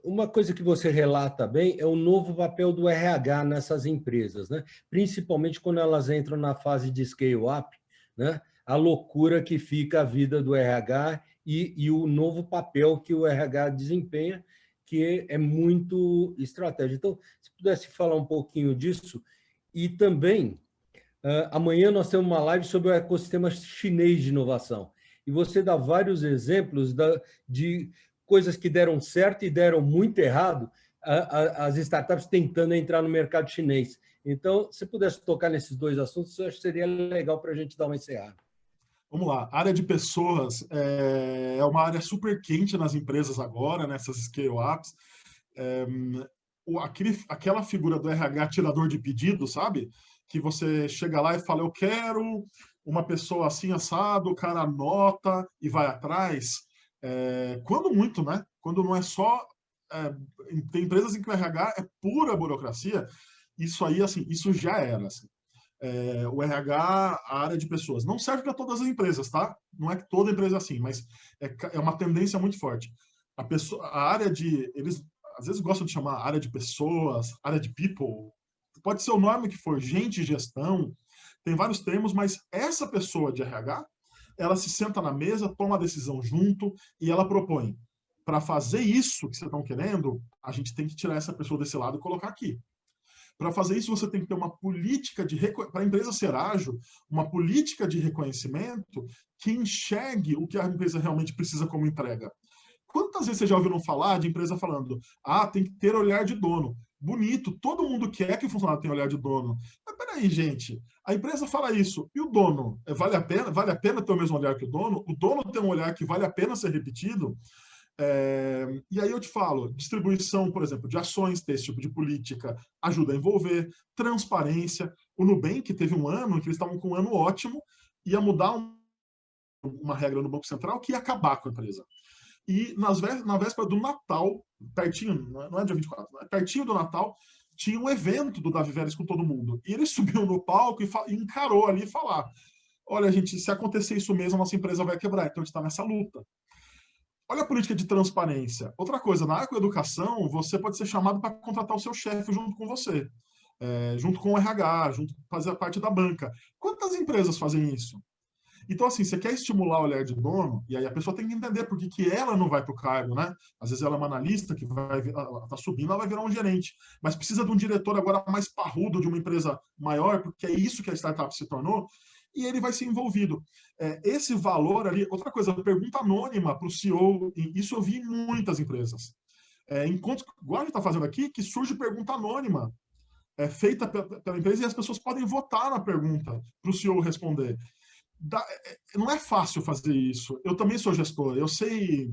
Speaker 1: Uma coisa que você relata bem é o novo papel do RH nessas empresas, né? Principalmente quando elas entram na fase de scale-up, né? A loucura que fica a vida do RH e o novo papel que o RH desempenha, que é muito estratégico. Então, se pudesse falar um pouquinho disso. E também, amanhã nós temos uma live sobre o ecossistema chinês de inovação. E você dá vários exemplos de coisas que deram certo e deram muito errado, as startups tentando entrar no mercado chinês. Então, se pudesse tocar nesses dois assuntos, eu acho que seria legal para a gente dar uma encerrada.
Speaker 2: Vamos lá, a área de pessoas é uma área super quente nas empresas agora, nessas scale-ups. Aquela figura do RH tirador de pedido, sabe? Que você chega lá e fala, eu quero uma pessoa assim, assado, o cara anota e vai atrás. Quando muito, né? Quando não é só... tem empresas em que o RH é pura burocracia, isso aí, assim, isso já era, assim. O RH, a área de pessoas, não serve para todas as empresas, tá? Não é que toda empresa é assim, mas é uma tendência muito forte. A área de... Eles às vezes gostam de chamar área de pessoas, área de people, pode ser o nome que for, gente, gestão, tem vários termos, mas essa pessoa de RH, ela se senta na mesa, toma a decisão junto e ela propõe. Para fazer isso que vocês estão querendo, a gente tem que tirar essa pessoa desse lado e colocar aqui. Para fazer isso, você tem que ter uma política para a empresa ser ágil, uma política de reconhecimento que enxergue o que a empresa realmente precisa como entrega. Quantas vezes você já ouviu falar de empresa falando, tem que ter olhar de dono? Bonito, todo mundo quer que o funcionário tenha olhar de dono. Mas peraí, gente, a empresa fala isso, e o dono? Vale a pena ter o mesmo olhar que o dono? O dono tem um olhar que vale a pena ser repetido? E aí eu te falo, distribuição, por exemplo, de ações, ter esse tipo de política ajuda a envolver, transparência. O Nubank teve um ano em que eles estavam com um ano ótimo, ia mudar uma regra no Banco Central que ia acabar com a empresa. E na véspera do Natal, pertinho, não é dia 24, né? Pertinho do Natal, tinha um evento do Davi Vélez com todo mundo. E ele subiu no palco e encarou ali e falar, olha, gente, se acontecer isso mesmo, a nossa empresa vai quebrar. Então a gente está nessa luta. Olha a política de transparência. Outra coisa, na ecoeducação, você pode ser chamado para contratar o seu chefe junto com você, junto com o RH, junto fazer parte da banca. Quantas empresas fazem isso? Então, assim, você quer estimular o olhar de dono, e aí a pessoa tem que entender por que ela não vai para o cargo, né? Às vezes ela é uma analista que está subindo, ela vai virar um gerente, mas precisa de um diretor agora mais parrudo de uma empresa maior, porque é isso que a startup se tornou, e ele vai ser envolvido. Esse valor ali, outra coisa, pergunta anônima para o CEO, isso eu vi em muitas empresas. Enquanto, igual a gente está fazendo aqui, que surge pergunta anônima, feita pela empresa, e as pessoas podem votar na pergunta para o CEO responder. Não é fácil fazer isso. Eu também sou gestor, eu sei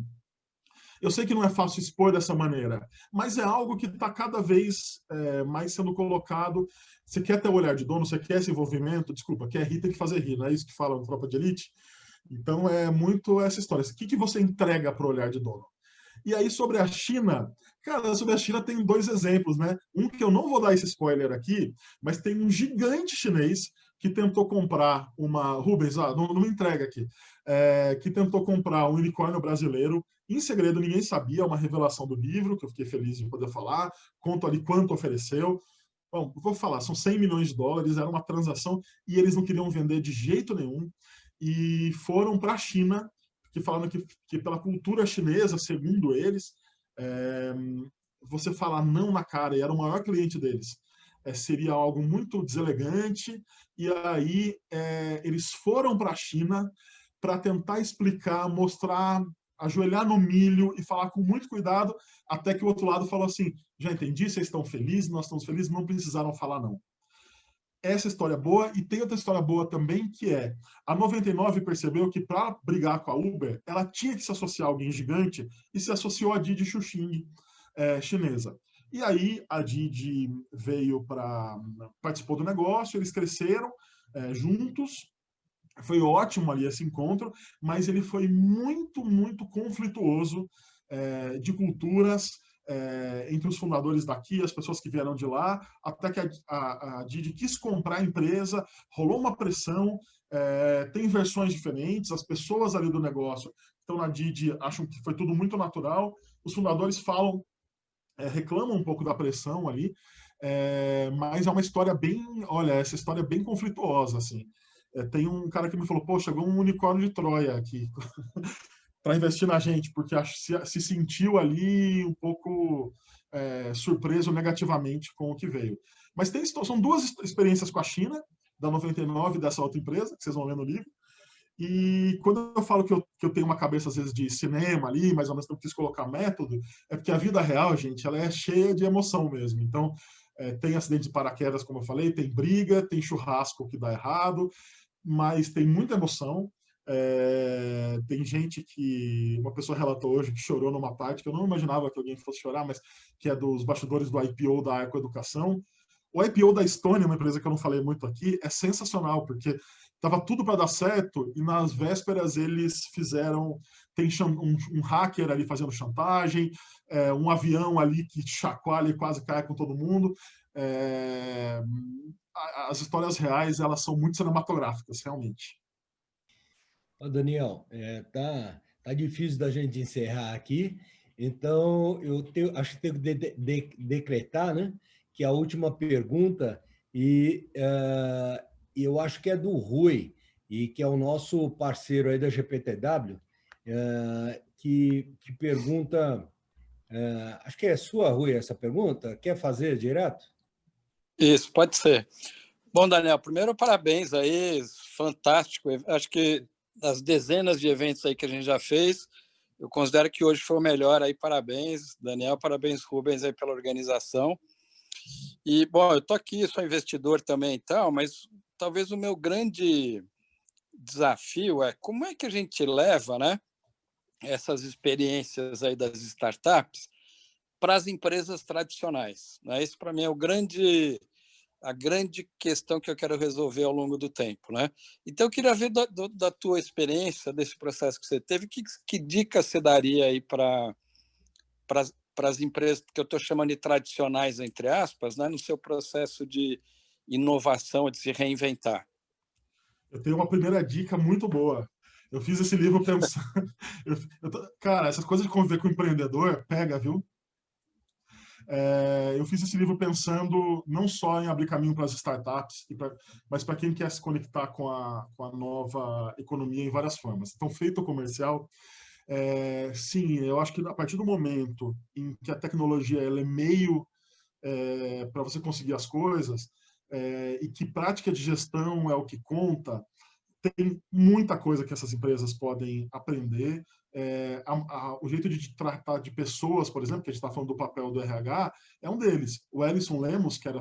Speaker 2: que não é fácil expor dessa maneira, mas é algo que está cada vez mais sendo colocado. Você quer ter o olhar de dono, você quer esse envolvimento, desculpa, quer rir, tem que fazer rir, não é isso que fala no Tropa de Elite? Então é muito essa história. O que você entrega para o olhar de dono? E aí sobre a China, cara, sobre a China tem dois exemplos, né? Um que eu não vou dar esse spoiler aqui, mas tem um gigante chinês que tentou comprar uma... Rubens, não me entrega aqui. Que tentou comprar um unicórnio brasileiro. Em segredo, ninguém sabia, é uma revelação do livro, que eu fiquei feliz de poder falar. Conto ali quanto ofereceu. Bom, vou falar, são 100 milhões de dólares, era uma transação, e eles não queriam vender de jeito nenhum. E foram para a China, que falando que pela cultura chinesa, segundo eles, você falar não na cara, e era o maior cliente deles, seria algo muito deselegante. E aí eles foram para a China para tentar explicar, mostrar, ajoelhar no milho e falar com muito cuidado, até que o outro lado falou assim, já entendi, vocês estão felizes, nós estamos felizes, não precisaram falar não. Essa história é boa, e tem outra história boa também, que a 99 percebeu que para brigar com a Uber, ela tinha que se associar a alguém gigante, e se associou a Didi Chuxing, chinesa. E aí a Didi participou do negócio, eles cresceram juntos, Foi ótimo ali esse encontro, mas ele foi muito, muito conflituoso, de culturas, entre os fundadores daqui, as pessoas que vieram de lá, até que a Didi quis comprar a empresa, rolou uma pressão, tem versões diferentes, as pessoas ali do negócio estão na Didi acham que foi tudo muito natural, os fundadores falam, reclamam um pouco da pressão ali, mas é uma história bem, olha, essa história é bem conflituosa, assim. Tem um cara que me falou, pô, chegou um unicórnio de Troia aqui para investir na gente, porque se sentiu ali um pouco surpreso negativamente com o que veio. Mas são duas experiências com a China, da 99 dessa outra empresa, que vocês vão ler no livro, e quando eu falo que eu tenho uma cabeça, às vezes, de cinema ali, mas ao mesmo tempo quis colocar método, é porque a vida real, gente, ela é cheia de emoção mesmo. Então, tem acidente de paraquedas, como eu falei, tem briga, tem churrasco que dá errado, mas tem muita emoção. Tem gente uma pessoa relatou hoje que chorou numa parte que eu não imaginava que alguém fosse chorar, mas que é dos bastidores do IPO da Ecoeducação. O IPO da Estônia, uma empresa que eu não falei muito aqui, é sensacional, porque estava tudo para dar certo e nas vésperas eles fizeram, tem um hacker ali fazendo chantagem, um avião ali que chacoalha e quase cai com todo mundo. As histórias reais, elas são muito cinematográficas, realmente.
Speaker 1: Daniel, tá difícil da gente encerrar aqui, então acho que tenho que decretar, né, que a última pergunta, e eu acho que é do Rui, e que é o nosso parceiro aí da GPTW, que pergunta, acho que é sua, Rui, essa pergunta, quer fazer direto?
Speaker 11: Isso, pode ser. Bom, Daniel, primeiro, parabéns aí, fantástico. Acho que das dezenas de eventos aí que a gente já fez, eu considero que hoje foi o melhor aí. Parabéns, Daniel, parabéns, Rubens, aí pela organização. E, bom, eu estou aqui, sou investidor também e tal, mas talvez o meu grande desafio é como é que a gente leva, né, essas experiências aí das startups para as empresas tradicionais, né? Isso, para mim, é a grande questão que eu quero resolver ao longo do tempo, né? Então, eu queria ver da tua experiência, desse processo que você teve, que dica você daria aí para as empresas que eu estou chamando de tradicionais, entre aspas, né, no seu processo de inovação, de se reinventar?
Speaker 2: Eu tenho uma primeira dica muito boa. Eu fiz esse livro pensando... Cara, essas coisas de conviver com o empreendedor, pega, viu? Eu fiz esse livro pensando não só em abrir caminho para as startups, mas para quem quer se conectar com a nova economia em várias formas. Então, feito comercial, sim, eu acho que a partir do momento em que a tecnologia ela é meio para você conseguir as coisas, e que prática de gestão é o que conta, tem muita coisa que essas empresas podem aprender. O jeito de tratar de pessoas, por exemplo, que a gente está falando do papel do RH, é um deles. O Ellison Lemos, que era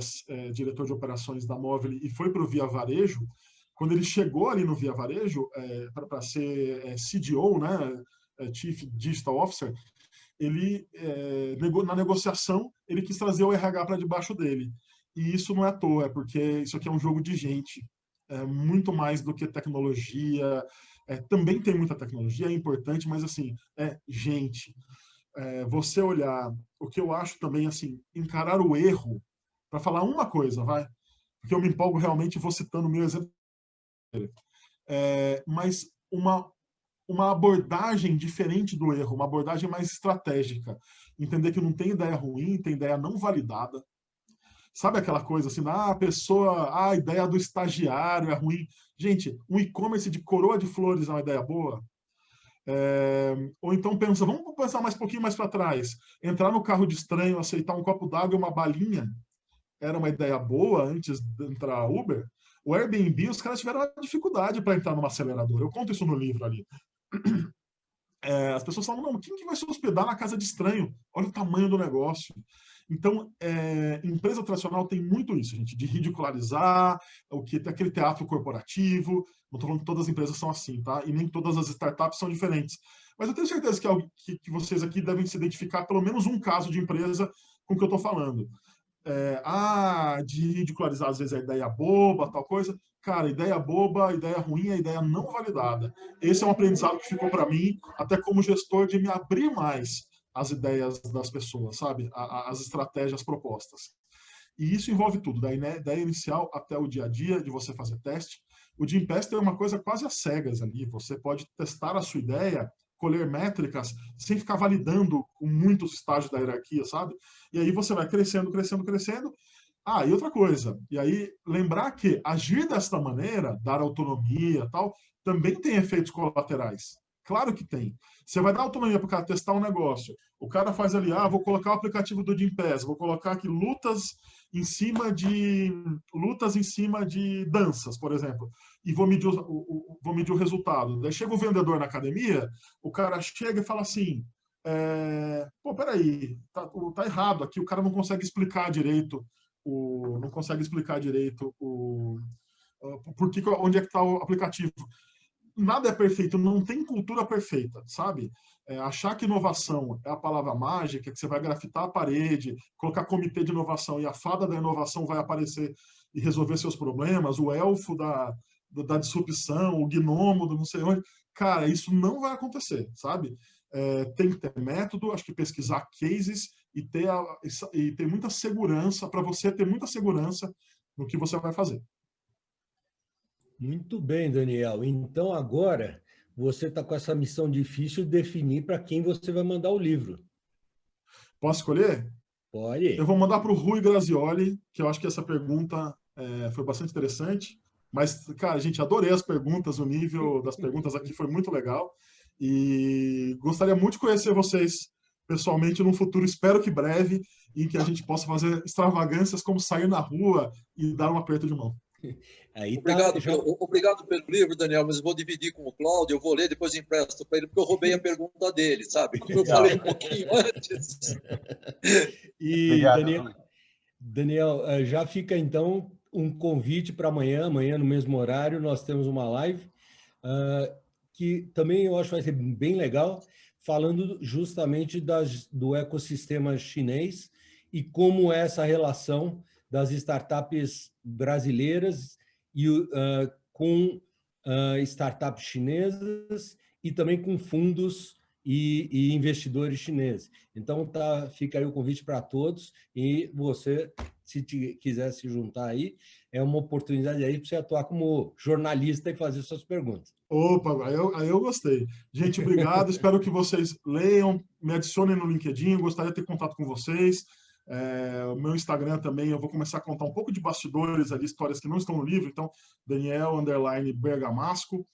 Speaker 2: diretor de operações da Móvel e foi para o Via Varejo, quando ele chegou ali no Via Varejo para ser CDO, né, Chief Digital Officer, ele, na negociação, ele quis trazer o RH para debaixo dele. E isso não é à toa, é porque isso aqui é um jogo de gente. Muito mais do que tecnologia. Também tem muita tecnologia, é importante, mas assim, gente. Você olhar, o que eu acho também, assim, encarar o erro, para falar uma coisa, vai, porque eu me empolgo realmente e vou citando o meu exemplo, mas uma abordagem diferente do erro, uma abordagem mais estratégica. Entender que não tem ideia ruim, tem ideia não validada. Sabe aquela coisa assim, a ideia do estagiário é ruim. Gente, um e-commerce de coroa de flores é uma ideia boa? Ou então vamos pensar mais um pouquinho mais para trás. Entrar no carro de estranho, aceitar um copo d'água e uma balinha, era uma ideia boa antes de entrar a Uber? O Airbnb, os caras tiveram uma dificuldade para entrar numa aceleradora. Eu conto isso no livro ali. As pessoas falam, não, quem que vai se hospedar na casa de estranho? Olha o tamanho do negócio. Então, empresa tradicional tem muito isso, gente, de ridicularizar, aquele teatro corporativo. Não estou falando que todas as empresas são assim, tá? E nem todas as startups são diferentes. Mas eu tenho certeza que vocês aqui devem se identificar pelo menos um caso de empresa com o que eu estou falando. de ridicularizar, às vezes, a ideia boba, tal coisa. Cara, ideia boba, ideia ruim, é ideia não validada. Esse é um aprendizado que ficou para mim, até como gestor, de me abrir mais às ideias das pessoas, sabe? As estratégias propostas. E isso envolve tudo, da ideia inicial até o dia a dia, de você fazer teste. O Jim Pass tem uma coisa quase às cegas ali. Você pode testar a sua ideia, colher métricas, sem ficar validando com muitos estágios da hierarquia, sabe? E aí você vai crescendo, crescendo, crescendo. Ah, e outra coisa. E aí, lembrar que agir desta maneira, dar autonomia tal, também tem efeitos colaterais. Claro que tem. Você vai dar autonomia para o cara testar um negócio. O cara faz ali, vou colocar o aplicativo do Jim Pass, vou colocar aqui lutas em cima de danças, por exemplo, e vou medir o resultado. Daí chega o vendedor na academia, o cara chega e fala assim, peraí, tá errado aqui, o cara não consegue explicar direito onde é que está o aplicativo. Nada é perfeito, não tem cultura perfeita, sabe? Achar que inovação é a palavra mágica, que você vai grafitar a parede, colocar comitê de inovação e a fada da inovação vai aparecer e resolver seus problemas, o elfo da disrupção, o gnomo do não sei onde. Cara, isso não vai acontecer, sabe? Tem que ter método, acho que pesquisar cases e ter muita segurança, para você ter muita segurança no que você vai fazer.
Speaker 1: Muito bem, Daniel. Então, agora, você está com essa missão difícil de definir para quem você vai mandar o livro.
Speaker 2: Posso escolher?
Speaker 1: Pode.
Speaker 2: Eu vou mandar para o Rui Grazioli, que eu acho que essa pergunta foi bastante interessante. Mas, cara, gente, adorei as perguntas, o nível das perguntas aqui foi muito legal. E gostaria muito de conhecer vocês pessoalmente num futuro, espero que breve, em que a gente possa fazer extravagâncias como sair na rua e dar um aperto de mão.
Speaker 1: Aí
Speaker 8: obrigado pelo livro, Daniel, mas eu vou dividir com o Cláudio, eu vou ler, depois empresto para ele, porque eu roubei a pergunta dele, sabe? Como eu falei um pouquinho antes.
Speaker 1: E,
Speaker 3: obrigado,
Speaker 1: Daniel, já fica então um convite para amanhã no mesmo horário, nós temos uma live, que também eu acho que vai ser bem legal, falando justamente do ecossistema chinês e como é essa relação das startups brasileiras com startups chinesas e também com fundos e investidores chineses. Então, fica aí o convite para todos e você, se quiser se juntar aí, é uma oportunidade aí para você atuar como jornalista e fazer suas perguntas.
Speaker 2: Opa, aí eu gostei. Gente, obrigado. Espero que vocês leiam, me adicionem no LinkedIn. Eu gostaria de ter contato com vocês. O meu Instagram também, eu vou começar a contar um pouco de bastidores ali, histórias que não estão no livro. Então, Daniel_Bergamasco.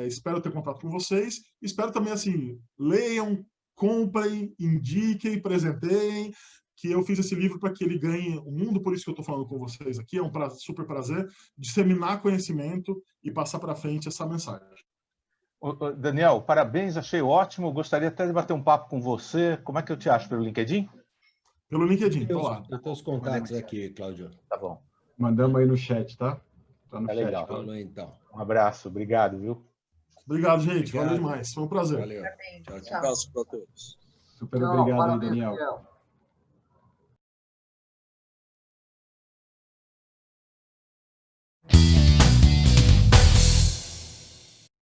Speaker 2: Espero ter contato com vocês. Espero também, assim, leiam, comprem, indiquem, presenteiem, que eu fiz esse livro para que ele ganhe o mundo, por isso que eu estou falando com vocês aqui. É um super prazer disseminar conhecimento e passar para frente essa mensagem.
Speaker 3: Daniel, parabéns, achei ótimo. Gostaria até de bater um papo com você. Como é que eu te acho? Pelo LinkedIn?
Speaker 2: Pelo LinkedIn, estou lá.
Speaker 1: Eu tenho os contatos aqui, Cláudio.
Speaker 3: Tá bom.
Speaker 12: Mandamos aí no chat, tá? Tá no chat.
Speaker 3: Legal.
Speaker 1: Falou, então.
Speaker 3: Um abraço, obrigado, viu?
Speaker 2: Obrigado, gente. Valeu demais. Foi um prazer.
Speaker 1: Valeu.
Speaker 9: Tchau.
Speaker 8: Um abraço para todos.
Speaker 12: Super obrigado aí,
Speaker 6: parabéns,
Speaker 12: Daniel.